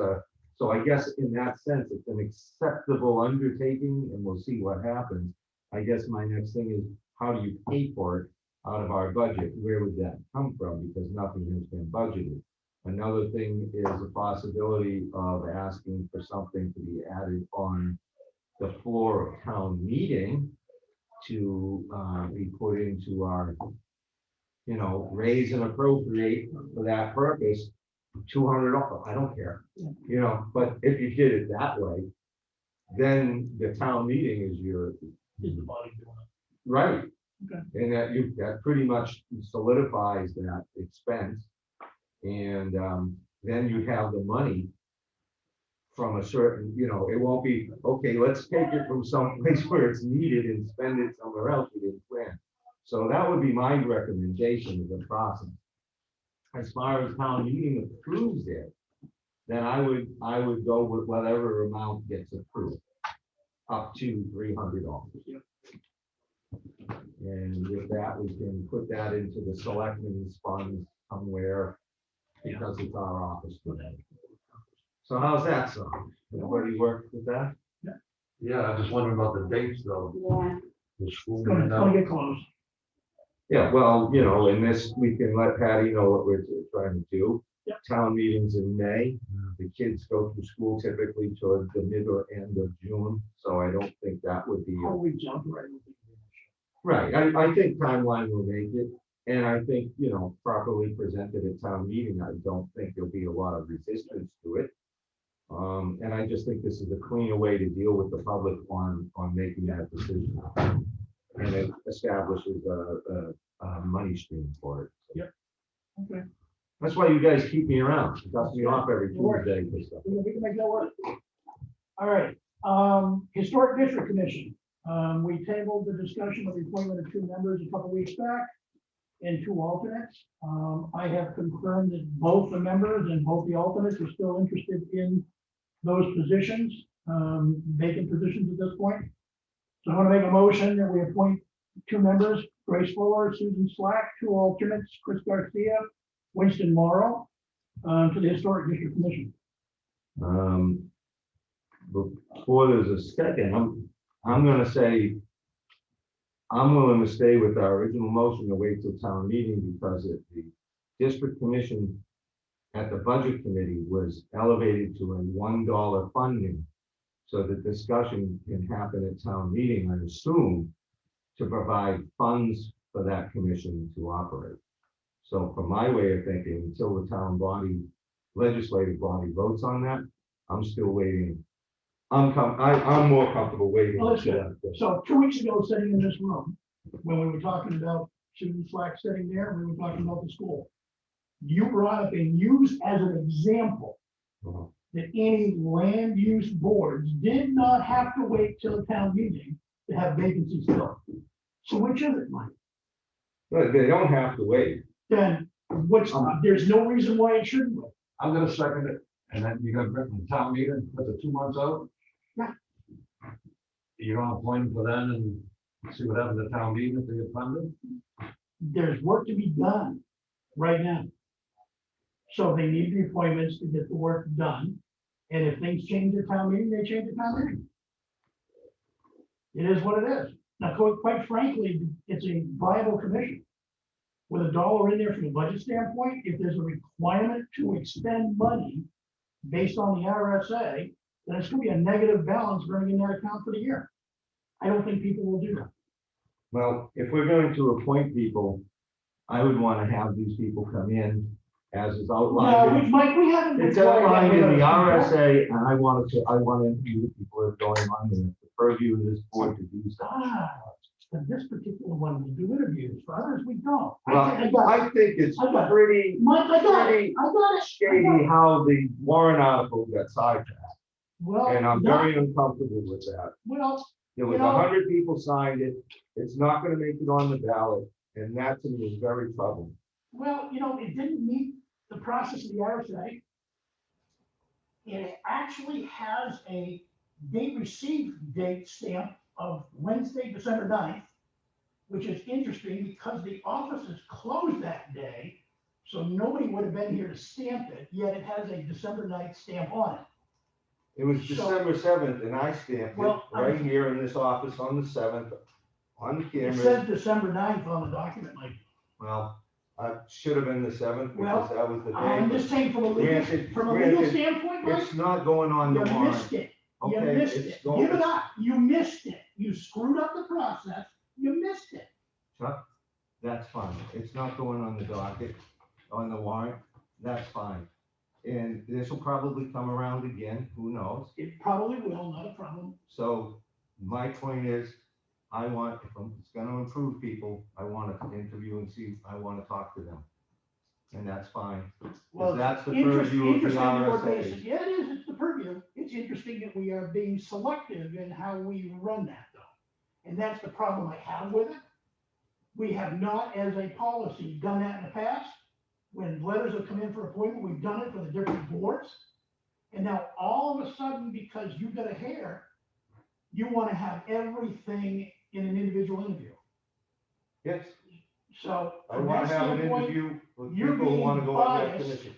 so I guess in that sense, it's an acceptable undertaking, and we'll see what happens. I guess my next thing is, how do you pay for it out of our budget? Where would that come from? Because nothing has been budgeted. Another thing is a possibility of asking for something to be added on the floor of town meeting to be put into our, raise and appropriate for that purpose, $200, I don't care, but if you did it that way, then the town meeting is your, Is the body doing right. Okay. And that pretty much solidifies that expense. And then you have the money from a certain, it won't be, okay, let's take it from some place where it's needed and spend it somewhere else we didn't plan. So that would be my recommendation of the process. As far as town meeting approves it, then I would go with whatever amount gets approved, up to $300. Yep. And with that, we can put that into the selectmen's funds somewhere, because it's our office today. So how's that sound? Everybody work with that? Yeah, I just wondering about the dates though. Yeah, The school. It's gonna get close. Yeah, well, in this, we can let Patty know what we're trying to do. Yep. Town meetings in May. The kids go through school typically toward the mid or end of June, so I don't think that would be. Oh, we jumped right over. Right, I think timeline will make it, and I think, properly presented at town meeting, I don't think there'll be a lot of resistance to it. And I just think this is a cleaner way to deal with the public on making that decision. And it establishes a money stream for it. Yep. Okay. That's why you guys keep me around. It dusts me off every Sure. Tuesday for stuff. We can make that work. All right, Historic District Commission. We tabled the discussion of the appointment of 2 members a couple weeks back and 2 alternates. I have confirmed that both the members and both the alternates are still interested in those positions, vacant positions at this point. So I want to make a motion that we appoint 2 members, Grace Fuller, Susan Slack, 2 alternates, Chris Garcia, Winston Morrow, to the Historic District Commission. Before there's a second, I'm gonna say, I'm willing to stay with our original motion to wait till town meeting, because the district commission at the budget committee was elevated to a $1 funding. So the discussion can happen at town meeting, I assume, to provide funds for that commission to operate. So from my way of thinking, until the town body, legislative body votes on that, I'm still waiting. I'm more comfortable waiting. Well, that's until good. that. So 2 weeks ago, sitting in this room, when we were talking about Susan Slack sitting there, we were talking about the school. You brought up and used as an example Uh-huh. that any land use boards did not have to wait till the town meeting to have vacancies filled. So which is it, Mike? But they don't have to wait. Then there's no reason why it shouldn't wait. I'm gonna second it, and then you're gonna bring the town meeting, put the 2 months out. Yeah. You're on appointment for then and see what happens at town meeting if they get funded. There's work to be done right now. So they need the appointments to get the work done. And if things change at town meeting, they change at town meeting. It is what it is. Now, quite frankly, it's a viable commission. With $1 in there from a budget standpoint, if there's a requirement to expend money based on the RSA, then it's gonna be a negative balance running in that account for the year. I don't think people will do that. Well, if we're going to appoint people, I would want to have these people come in as is No, outlined. Mike, we haven't. It's outlined in the RSA, and I want to interview the people that are going on the purview of this board to do so. But this particular one, we do interviews, for others, we don't. Well, I think it's I got it. pretty Mike, I got it, I got it. shady how the warrant article got sidetracked, Well, and I'm very uncomfortable with that. well, There was 100 people signed it, it's not gonna make it on the ballot, and that to me is very troubling. it didn't meet the process of the RSA. And it actually has a date received date stamp of Wednesday, December 9th, which is interesting because the office is closed that day. So nobody would have been here to stamp it, yet it has a December 9th stamp on it. It was So- December 7th, and I stamped it Well, right here in this office on the 7th, On It camera, says December 9th on the document, Mike. well, should have been the 7th Well, because that was the I'm day. just saying from a Granted- legal granted, standpoint, Mike, It's not going on you the warrant. missed it. You Okay, missed it's it. going- Give it up. You missed it. You screwed up the process. You missed it. Chuck, that's fine. It's not going on the docket, on the warrant. That's fine. And this will probably come around again, who knows? It probably will, not a problem. So my point is, I want, if it's gonna improve people, I want to interview and see, I want to talk to them. And that's fine. Well, That's the interest- purview of the interesting that we're RSA. basic. Yeah, it is. It's the purview. It's interesting that we are being selective in how we run that though. And that's the problem I have with it. We have not, as a policy, done that in the past. When letters have come in for appointment, we've done it for the different boards. And now all of a sudden, because you got a hair, you want to have everything in an individual interview. Yes, So I from want that to have an standpoint, interview with you're people who want to being go on that biased. commission.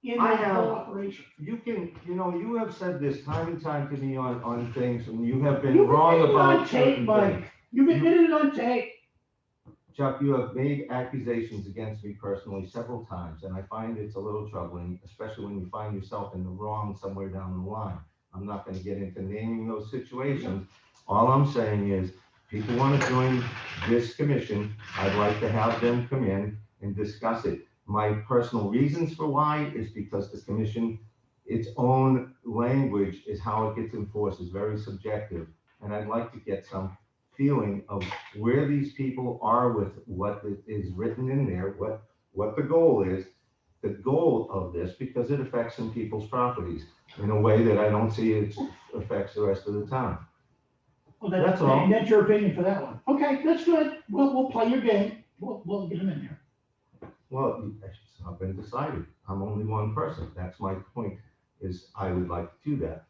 in I that whole have- operation. You can, you have said this time and time to me on things, and you have been You wrong admitted it on about tape, certain Mike. things. You admitted it on tape. Chuck, you have made accusations against me personally several times, and I find it's a little troubling, especially when you find yourself in the wrong somewhere down the line. I'm not gonna get into naming those situations. All I'm saying is, people want to join this commission, I'd like to have them come in and discuss it. My personal reasons for why is because the commission, its own language is how it gets enforced, is very subjective. And I'd like to get some feeling of where these people are with what is written in there, what the goal is, the goal of this, because it affects some people's properties in a way that I don't see it affects the rest of the town. Well, That's all. That's your opinion for that one. Okay, that's good. We'll play your game. We'll get them in there. Well, it's not been decided. I'm only one person. That's my point, is I would like to do that.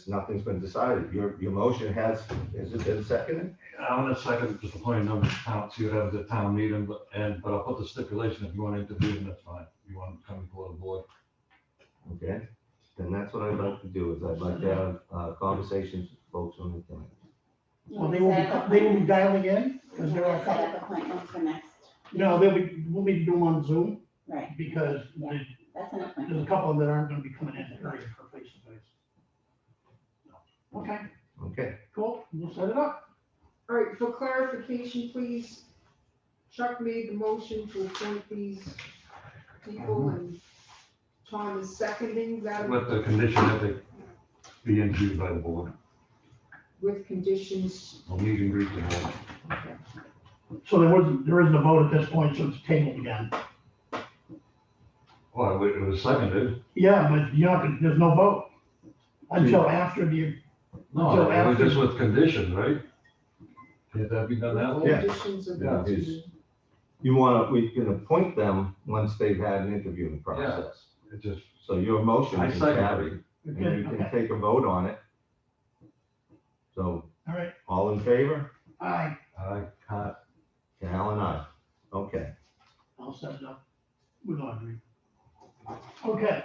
Nothing's been decided. Your motion has it been seconded? I'm gonna second just appointing numbers of counts, you have the town meeting, but I'll put the stipulation, if you want to interview them, that's fine. If you want to come before the board. Okay, then that's what I'd like to do, is I'd like to have conversations with folks when they come in. Well, they will be dialing in, because there are a Set couple. up appointments for next. No, we'll need to do them on Zoom, Right, because that's an there's a appointment. couple that aren't gonna be coming in early for face to face. Okay, Okay, cool. We'll set it up. All right, for clarification, please, Chuck made the motion to appoint these people and Tom is seconding that With the condition that they be interviewed by the board, with conditions. I'll meet and greet the board. So there isn't a vote at this point, so it's tabled again. Well, it was seconded. Yeah, but there's no vote until after the, No, Until it was after- just with conditions, right? Can't that be done that way? Yeah. Conditions of Yeah, the it's- we can appoint them once they've had an interviewing process. It just, So your motion I is second carried, and you can okay, take a vote on it. So, all right. all in favor? Aye, Al and I. Okay, I'll set it up with Audrey. Okay,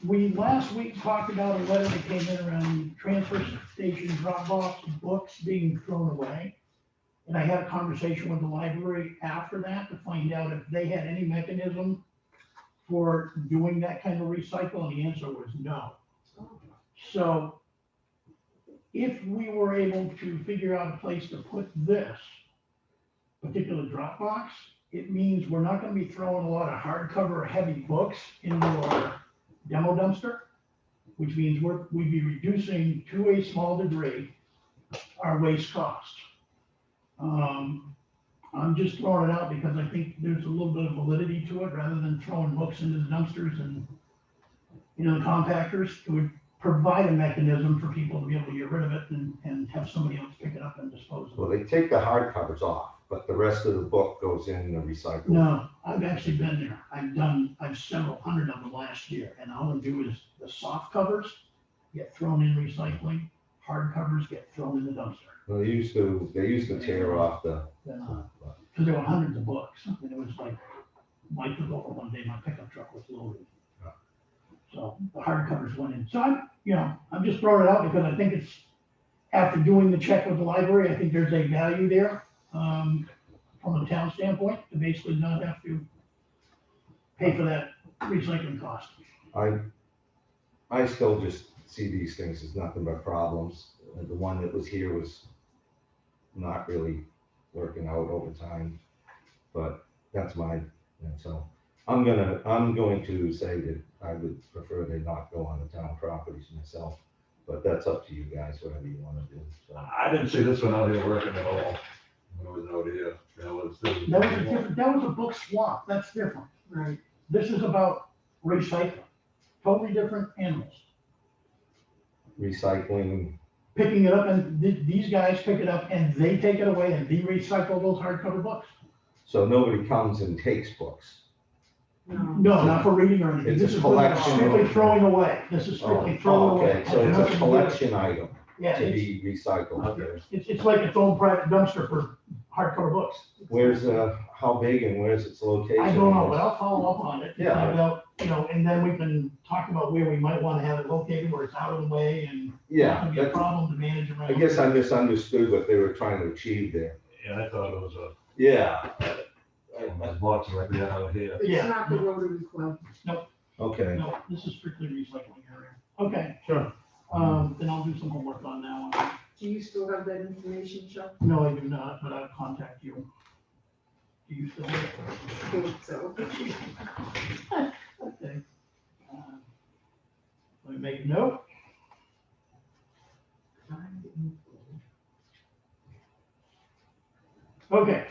we last week talked about a letter that came in around transfer station drop box books being thrown away. And I had a conversation with the library after that to find out if they had any mechanism for doing that kind of recycle, and the answer was no. So if we were able to figure out a place to put this particular drop box, it means we're not gonna be throwing a lot of hardcover heavy books into our demo dumpster, which means we'd be reducing to a small degree our waste cost. I'm just throwing it out because I think there's a little bit of validity to it, rather than throwing books into the dumpsters and, the compactors. It would provide a mechanism for people to be able to get rid of it and have somebody else pick it up and dispose of well, it. they take the hard covers off, but the rest of the book goes in the recycle. No, I've actually been there. I've several hundred of them last year, and all I do is the soft covers get thrown in recycling, hard covers get thrown in the dumpster. Well, they used to tear off the, Because there were hundreds of books, and it was like, Mike took over one day, my pickup truck was loaded. So the hardcovers went in. So I'm just throwing it out because I think after doing the check with the library, I think there's a value there, from a town standpoint, to basically not have to pay for that recycling cost. I still just see these things as nothing but problems. The one that was here was not really working out over time, but that's mine. And so I'm going to say that I would prefer they not go on the town properties myself, but that's up to you guys, whatever you want to do. So I didn't see this one out here working at all. It was out here. That was That was a book swap, that's different. Right. This is about recycling, totally different animals. recycling, Picking it up, and these guys pick it up and they take it away and they recycle those hardcover books. so nobody comes and takes books. No. No, not for reading or anything. It's a This is collection. strictly throwing away. This is strictly throwing away. Okay, so it's a collection item Yeah, to it's, be recycled. Okay. it's like its own private dumpster for hardcover books. Where's, how big and where's its location? I don't know, but I'll follow up on it. Yeah. Find out, and then we can talk about where we might want to have it located, where it's out of the way and Yeah, not gonna be a that's, problem to manage around. I guess I misunderstood what they were trying to achieve there. Yeah, I thought it was a, Yeah. lots right there out here. It's Yeah. not the Rotary Club. Okay, No, this is strictly recycling area. Okay, sure. then I'll do some homework on that one. Do you still have that information, Chuck? No, I do not, but I'll contact you. Do you still have it? I think so. Okay. Let me make a note. Okay.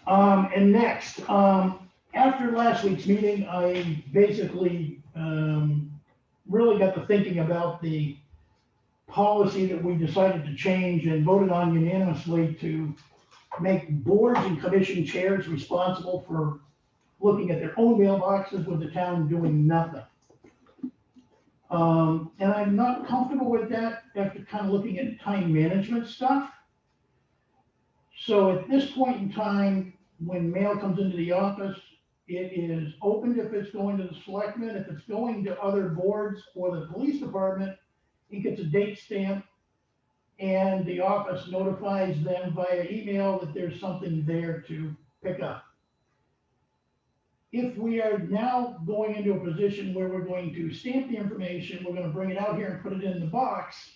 And next, after last week's meeting, I basically, really got to thinking about the policy that we decided to change and voted on unanimously to make boards and commission chairs responsible for looking at their own mailboxes with the town doing nothing. And I'm not comfortable with that after kind of looking at time management stuff. So at this point in time, when mail comes into the office, it is opened if it's going to the selectmen. If it's going to other boards or the police department, it gets a date stamp and the office notifies them via email that there's something there to pick up. If we are now going into a position where we're going to stamp the information, we're gonna bring it out here and put it in the box,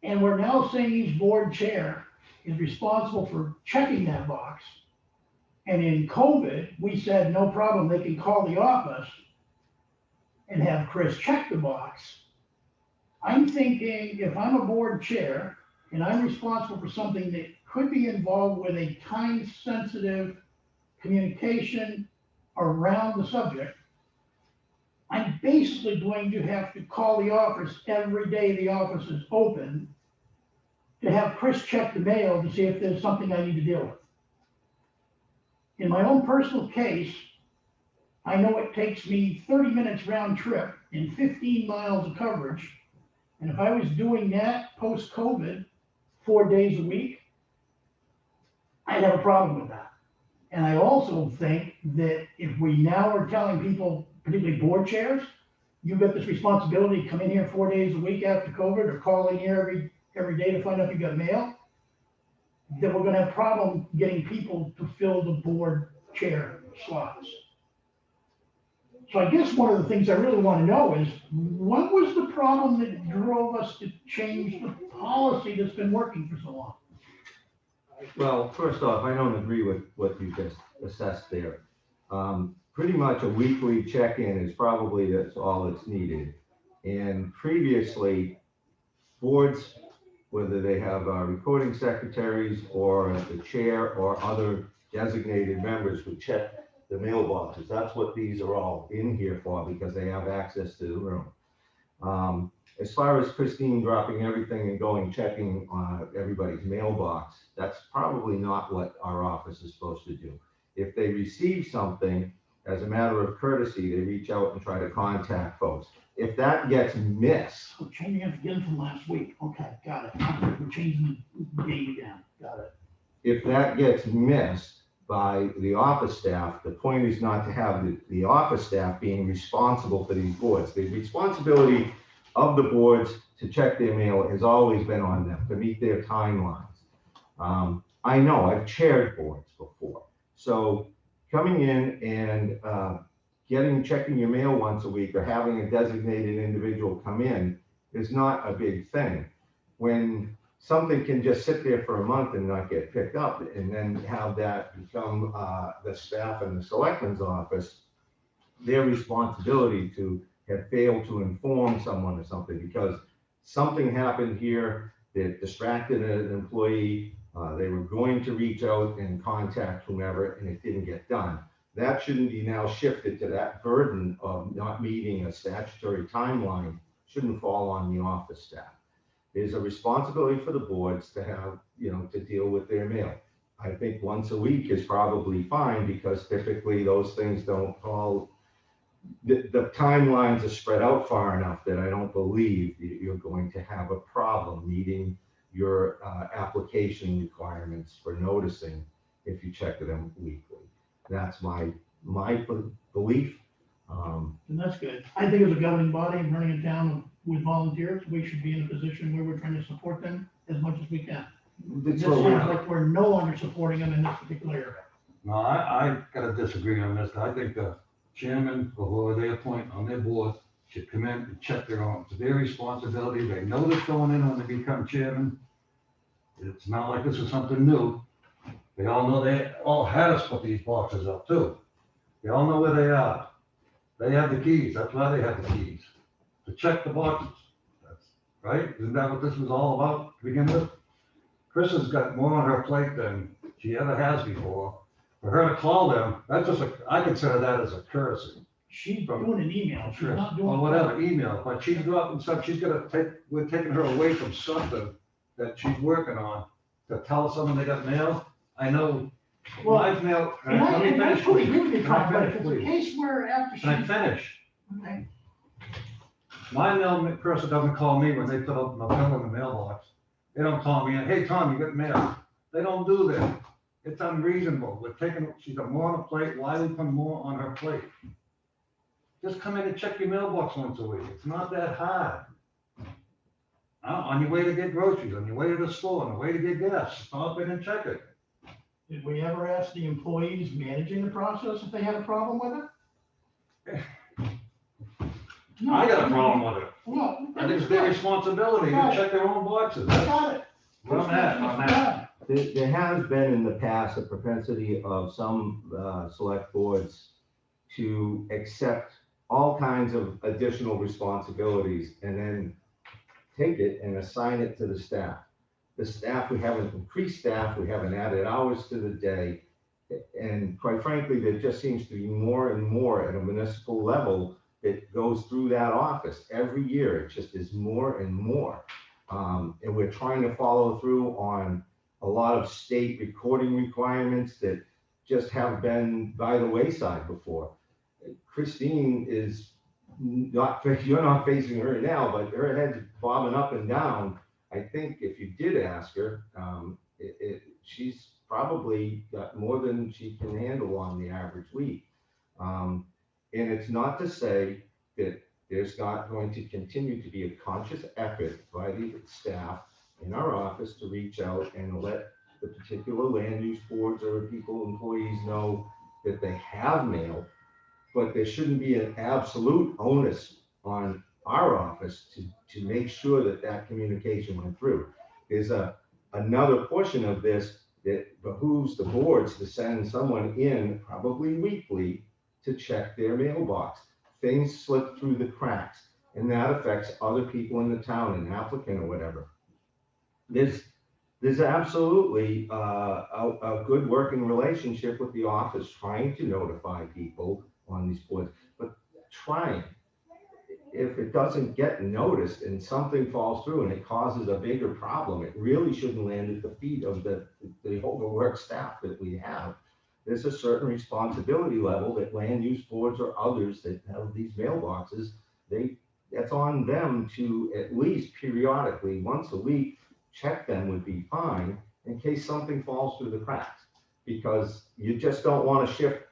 and we're now saying each board chair is responsible for checking that box. And in COVID, we said, no problem, they can call the office and have Chris check the box. I'm thinking if I'm a board chair and I'm responsible for something that could be involved with a time-sensitive communication around the subject, I'm basically going to have to call the office every day the office is open to have Chris check the mail to see if there's something I need to deal with. In my own personal case, I know it takes me 30 minutes round trip and 15 miles of coverage. And if I was doing that post-COVID, 4 days a week, I'd have a problem with that. And I also think that if we now are telling people, particularly board chairs, you've got this responsibility to come in here 4 days a week after COVID or call in here every day to find out if you got mail, that we're gonna have a problem getting people to fill the board chair slots. So I guess one of the things I really want to know is, what was the problem that drove us to change the policy that's been working for so long? Well, first off, I don't agree with what you just assessed there. Pretty much a weekly check-in is probably that's all that's needed. And previously, boards, whether they have recording secretaries or the chair or other designated members would check the mailboxes. That's what these are all in here for, because they have access to the room. As far as Christine dropping everything and going checking on everybody's mailbox, that's probably not what our office is supposed to do. If they receive something, as a matter of courtesy, they reach out and try to contact folks. If that gets missed, So changing it again from last week, okay, got it. We're changing the date again, got it. if that gets missed by the office staff, the point is not to have the office staff being responsible for these boards. The responsibility of the boards to check their mail has always been on them, to meet their timelines. I know, I've chaired boards before, so coming in and checking your mail once a week or having a designated individual come in is not a big thing. When something can just sit there for a month and not get picked up, and then have that become the staff in the selectman's office, their responsibility to have failed to inform someone or something, because something happened here that distracted an employee. They were going to reach out and contact whomever, and it didn't get done. That shouldn't be now shifted to that burden of not meeting a statutory timeline, shouldn't fall on the office staff. There's a responsibility for the boards to have, to deal with their mail. I think once a week is probably fine, because typically those things don't fall, the timelines are spread out far enough that I don't believe that you're going to have a problem meeting your application requirements for noticing if you check them weekly. That's my belief. And that's good. I think as a governing body and running a town with volunteers, we should be in a position where we're trying to support them as much as we can. It That's seems what we're- like we're no longer supporting them in this particular area. No, I gotta disagree on this. I think the chairman or whoever they appoint on their board should come in and check their own. It's their responsibility. They know this going in when they become chairman. It's not like this is something new. They all know they all had us put these boxes up too. They all know where they are. They have the keys. That's why they have the keys, to check the boxes. That's right. Isn't that what this was all about to begin with? Chris has got more on her plate than she ever has before. For her to call them, that's just I consider that as a courtesy. She's doing an email, she's not doing. Or whatever, email, but she's got and stuff, we're taking her away from something that she's working on to tell someone they got mail. I know, Well, I've mailed. And I totally agree with you, Can I Tom, but if finish, it's a please? case where after Can I she. finish? Okay. My mail person doesn't call me when they put up my bill in the mailbox. They don't call me, hey, Tom, you got mail. They don't do that. It's unreasonable. She's got more on her plate. Why we put more on her plate? Just come in and check your mailbox once a week. It's not that hard. On your way to get groceries, on your way to the store, on the way to get gas, stop in and check it. Did we ever ask the employees managing the process if they had a problem with it? No. I got a problem with it. Well. I think it's their responsibility to check their own boxes. That's Got it. what I'm at on that. There has been in the past a propensity of some select boards to accept all kinds of additional responsibilities and then take it and assign it to the staff. The staff, we haven't increased staff, we haven't added hours to the day. And quite frankly, there just seems to be more and more at a municipal level that goes through that office every year. It just is more and more. And we're trying to follow through on a lot of state recording requirements that just have been by the wayside before. Christine is not, you're not facing her now, but her head's bobbing up and down. I think if you did ask her, she's probably got more than she can handle on the average week. And it's not to say that there's not going to continue to be a conscious effort by the staff in our office to reach out and let the particular land use boards or employees know that they have mail, but there shouldn't be an absolute onus on our office to make sure that that communication went through. There's another portion of this that behooves the boards to send someone in probably weekly to check their mailbox. Things slip through the cracks, and that affects other people in the town, an applicant or whatever. There's absolutely a good working relationship with the office trying to notify people on these boards, but trying. If it doesn't get noticed and something falls through and it causes a bigger problem, it really shouldn't land at the feet of the overworked staff that we have. There's a certain responsibility level that land use boards or others that have these mailboxes, that's on them to at least periodically, once a week, check them would be fine in case something falls through the cracks, because you just don't want to shift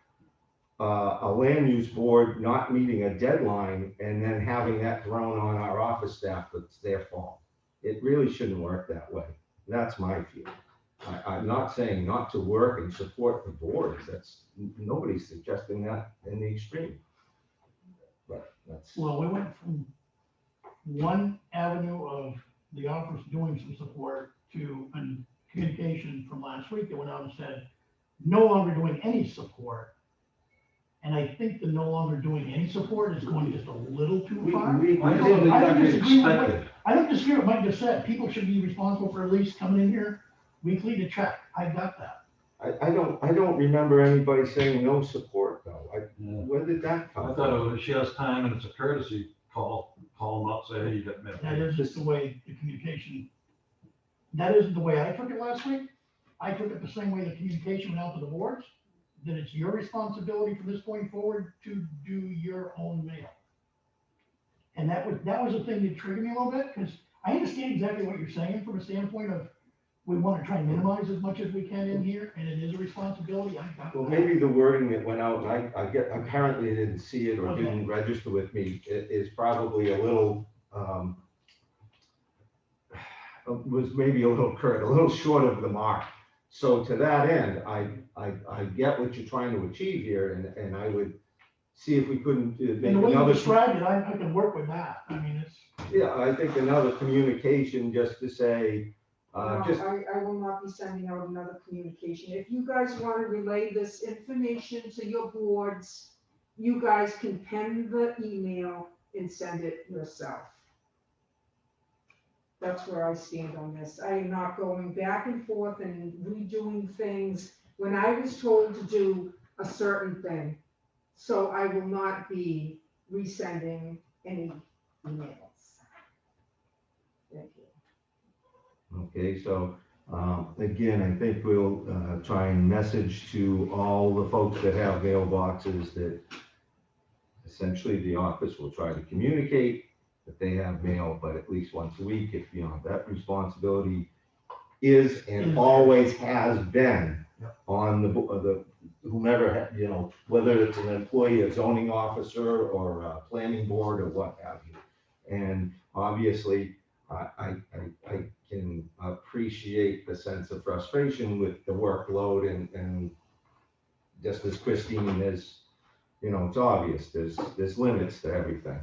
a land use board not meeting a deadline and then having that thrown on our office staff that's their fault. It really shouldn't work that way. That's my feeling. I'm not saying not to work and support the boards. Nobody's suggesting that in the extreme. But that's, Well, we went from one avenue of the office doing some support to a communication from last week that went out and said, no longer doing any support. And I think the no longer doing any support is going just a little too far. I don't think I don't that'd be disagree with expected. I don't disagree with what Mike just said. People should be responsible for at least coming in here weekly to check. I got that. I don't remember anybody saying no support though. Yeah. When did that I come thought from? it was, if she has time and it's a courtesy call them up, say, hey, you got That minutes. is just the way the communication, that isn't the way I took it last week. I took it the same way the communication went out to the boards, that it's your responsibility from this point forward to do your own mail. And that was the thing that triggered me a little bit, because I understand exactly what you're saying from a standpoint of, we want to try and minimize as much as we can in here, and it is a responsibility. Well, maybe the wording that went out, and apparently didn't see it or Okay. didn't register with me, is probably a little, was maybe a little curt, a little short of the mark. So to that end, I get what you're trying to achieve here, and I would see if we couldn't make And the way you another. described it, I can work with that. I mean, it's, Yeah, I think another communication just to say, No, just, I will not be sending out another communication. If you guys want to relay this information to your boards, you guys can pen the email and send it yourself. That's where I stand on this. I am not going back and forth and redoing things when I was told to do a certain thing. So I will not be resending any emails. Thank you. okay, so, again, I think we'll, try and message to all the folks that have mailboxes that essentially the office will try to communicate that they have mail, but at least once a week, if, that responsibility is and always has been on the whomever, whether it's an employee, a zoning officer, or a planning board, or what have you. And obviously, I can appreciate the sense of frustration with the workload and just as Christine is, it's obvious, there's limits to everything.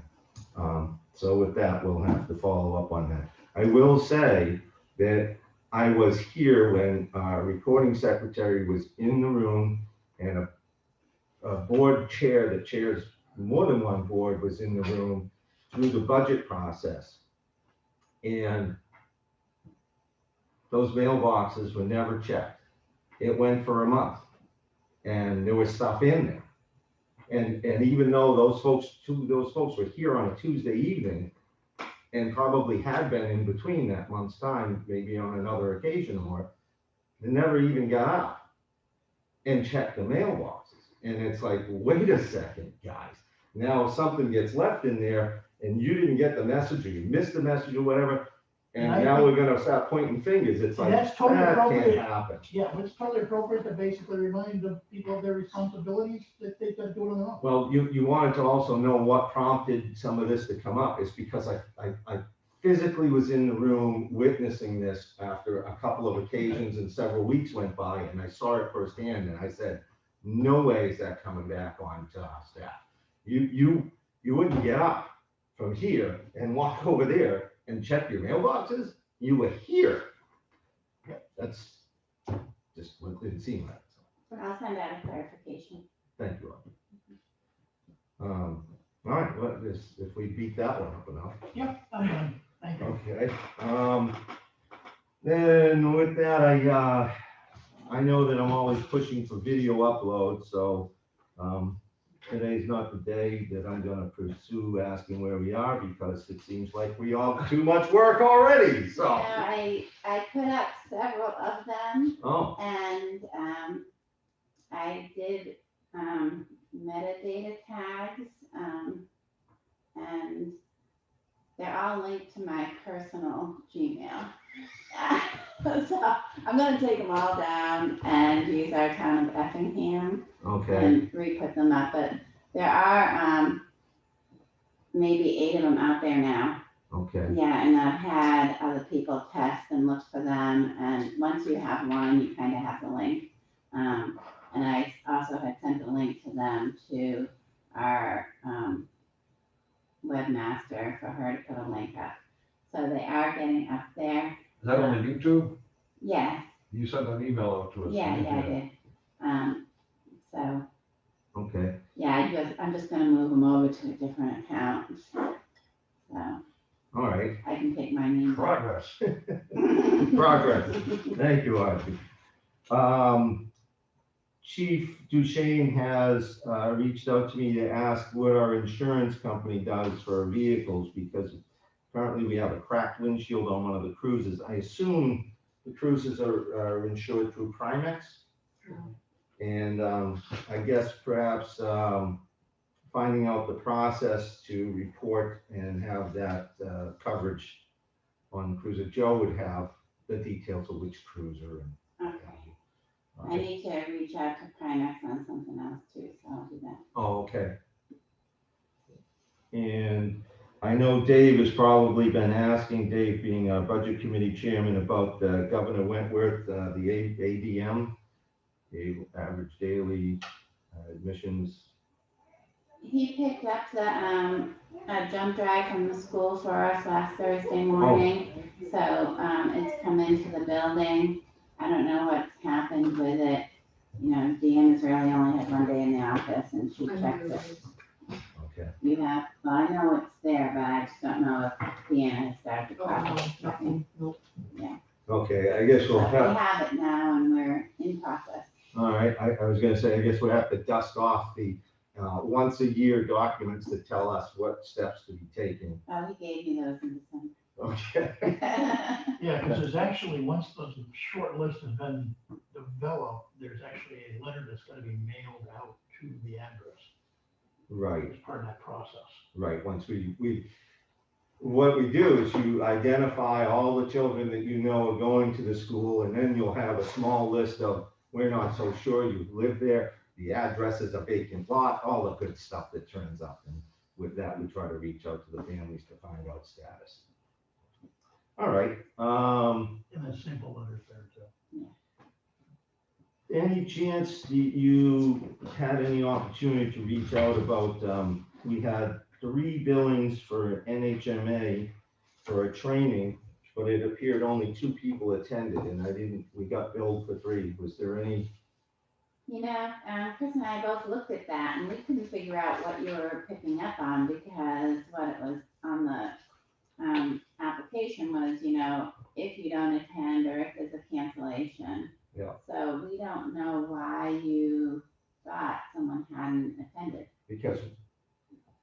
So with that, we'll have to follow up on that. I will say that I was here when our recording secretary was in the room, and a board chair that chairs more than one board was in the room through the budget process. And those mailboxes were never checked. It went for a month and there was stuff in there. And even though two of those folks were here on a Tuesday evening and probably had been in between that month's time, maybe on another occasion or, they never even got up and checked the mailboxes. And it's like, wait a second, guys. Now if something gets left in there and you didn't get the message or you missed the message or whatever, and And I now think- we're gonna start pointing fingers, it's like, That's totally that can't appropriate. happen. yeah, it's totally appropriate to basically remind the people of their responsibilities, that they gotta do it on their own. Well, you wanted to also know what prompted some of this to come up. It's because I physically was in the room witnessing this after a couple of occasions and several weeks went by, and I saw it firsthand, and I said, no way is that coming back on to our staff. You wouldn't get up from here and walk over there and check your mailboxes. You were here. That's just what it didn't seem like. But I'll send out a clarification. Thank you. All right, well, if we beat that one up enough. Yeah, I'm done. Thank you. Okay, then with that, I know that I'm always pushing for video upload, so, today's not the day that I'm gonna pursue asking where we are, because it seems like we all have too much work already, so. I put up several of them, Oh, and I did metadata tags, and they're all linked to my personal Gmail. So I'm gonna take them all down and use our town of Effingham Okay, and re-put them up, but there are, maybe 8 of them out there now. okay, Yeah, and I've had other people test and look for them, and once you have one, you kind of have the link. And I also had sent a link to them to our, webmaster for her to put a link up. So they are getting up there. Is that on the YouTube? Yeah, You sent an email out to us. yeah, I did. So, okay. yeah, I'm just gonna move them over to a different account. So All right. I can take my name. Progress. Progress. Thank you, Archie. Chief Duchesne has reached out to me to ask what our insurance company does for our vehicles, because apparently we have a cracked windshield on one of the cruises. I assume the cruises are insured through Primex. And I guess perhaps finding out the process to report and have that coverage on the cruiser. Joe would have the details of which cruiser. Okay. I need to reach out to Primex on something else too, so I'll do that. Oh, okay. And I know Dave has probably been asking, Dave being our budget committee chairman, about Governor Wentworth, the ADM, the average daily admissions. He picked up the, a jump drive from the school for us last Thursday morning. So, it's come into the building. I don't know what's happened with it. You know, Deanne has really only had one day in the office and she checked it. Okay. You have, well, I know it's there, but I just don't know if Deanna has started the process. Nothing, nope. Yeah. Okay, I guess we'll So have. we have it now and we're in process. All right, I was gonna say, I guess we'll have to dust off the once a year documents that tell us what steps to be taken. Oh, he gave me those in Okay. December. Yeah, because there's actually, once the short list has been developed, there's actually a letter that's gonna be mailed out to the address Right, as part of that process. right. Once what we do is you identify all the children that you know are going to the school, and then you'll have a small list of, we're not so sure you live there, the address is a vacant lot, all the good stuff that turns up. And with that, we try to reach out to the families to find out status. All right, And a simple letter there too. any chance that you had any opportunity to reach out about, we had 3 billings for NHMA for a training, but it appeared only 2 people attended, and we got billed for 3. Was there any? You know, Chris and I both looked at that and we couldn't figure out what you were picking up on because what it was on the, application was, you know, if you don't attend or if there's a cancellation. Yeah. So we don't know why you thought someone hadn't attended. Because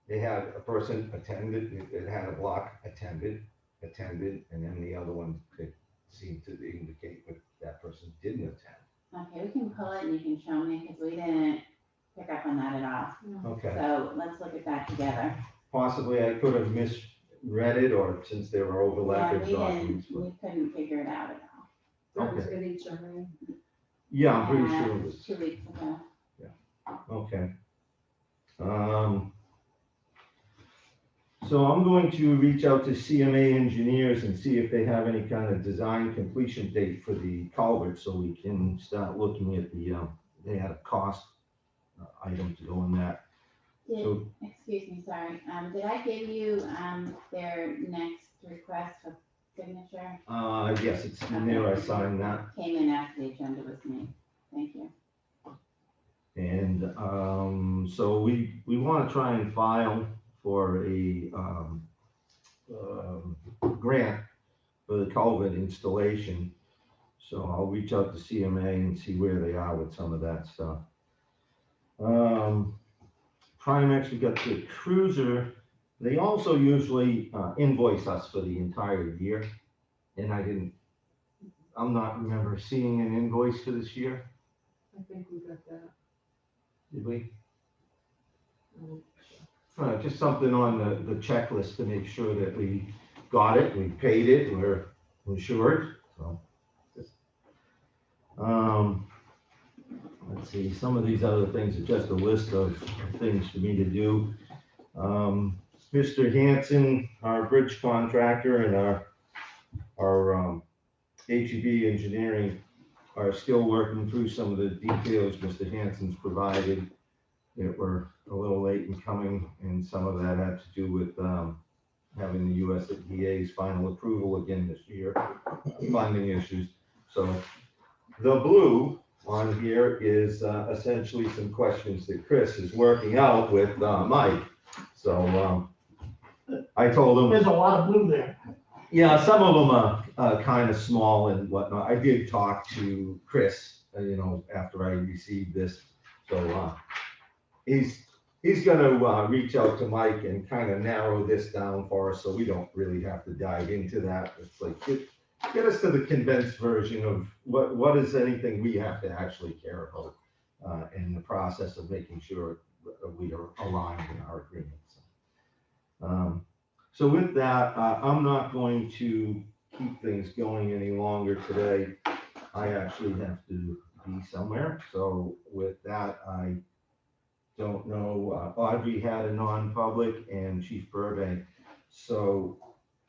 they had a person attended, it had a block attended, and then the other one, it seemed to indicate that that person didn't attend. Okay, we can pull it and you can show me because we didn't pick up on that at all. Okay, So let's look at that together. possibly I could have misread it, or since there were Yeah, overlapping we didn't, documents. but- we couldn't figure it out at all. That was NHMA. Yeah, I'm pretty Yeah, sure it was, 2 weeks ago. okay. So I'm going to reach out to CMA engineers and see if they have any kind of design completion date for the culvert, so we can start looking at they had a cost item to go in that. So, Excuse me, sorry, did I give you, their next request for signature? yes, it's in there, I signed that. Came in after the agenda was made, thank you. And so we want to try and file for a grant for the culvert installation. So I'll reach out to CMA and see where they are with some of that stuff. Primex, we got the cruiser. They also usually invoice us for the entire year. And I'm not remember seeing an invoice for this year. I think we got that. Did we? Um, Just something on the checklist to make sure that we got it, we paid it, we're insured, so. Let's see, some of these other things are just a list of things for me to do. Mr. Hanson, our bridge contractor, and our HEB engineering are still working through some of the details Mr. Hanson's provided that were a little late in coming, and some of that had to do with having the USDA's final approval again this year, funding issues. So the blue on here is essentially some questions that Chris is working out with Mike. So I told him, There's a lot of blue there. yeah, some of them are kind of small and whatnot. I did talk to Chris, after I received this. So he's gonna reach out to Mike and kind of narrow this down for us, so we don't really have to dive into that. It's like, get us to the condensed version of what is anything we have to actually care about in the process of making sure we are aligned in our agreements. So with that, I'm not going to keep things going any longer today. I actually have to be somewhere. So with that, I don't know, Audrey had a non-public and Chief Burbank. So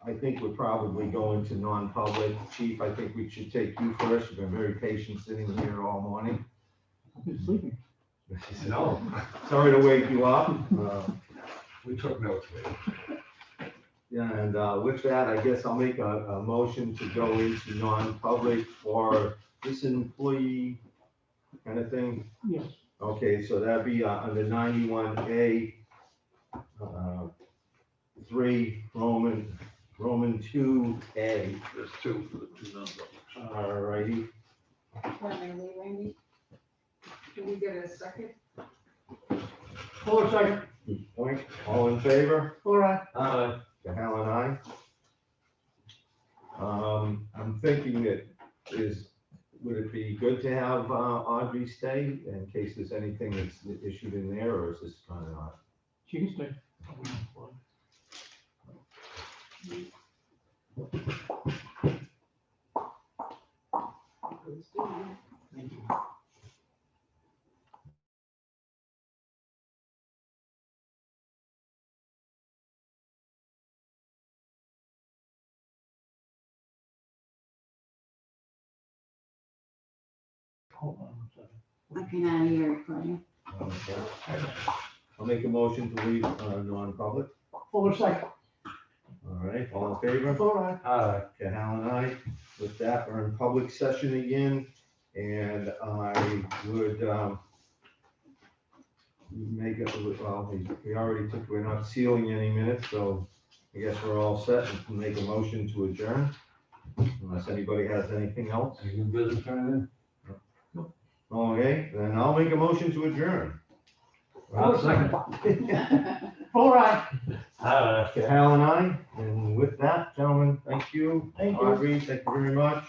I think we're probably going to non-public. Chief, I think we should take you first. You've been very patient sitting here all morning. I've been sleeping. No, Sorry to wake you up. we took notes. Yeah, and with that, I guess I'll make a motion to go into non-public for this employee kind of thing. Yes. Okay, so that'd be under 91A, 3, Roman 2A. There's two for the two numbers. All righty. Randy? Can we get a second? Hold a second. Point, all in favor? All right. To Hal and I. I'm thinking would it be good to have Audrey stay in case there's anything that's issued in there, or is this kind of not? She can stay. Thank you. Hold on a second. Looking out of your recording. Okay. I'll make a motion to leave non-public. Hold a second. All right, all in favor? All right. Okay, Hal and I, with that, we're in public session again, and I would make it, well, we already took, we're not sealing any minutes, so I guess we're all set and can make a motion to adjourn, unless anybody has anything else. Any new business coming Okay, then I'll make a motion to adjourn. in? I'll second. All right. Okay, Hal and I, and with that, gentlemen, thank you. Thank you. Audrey, thank you very much.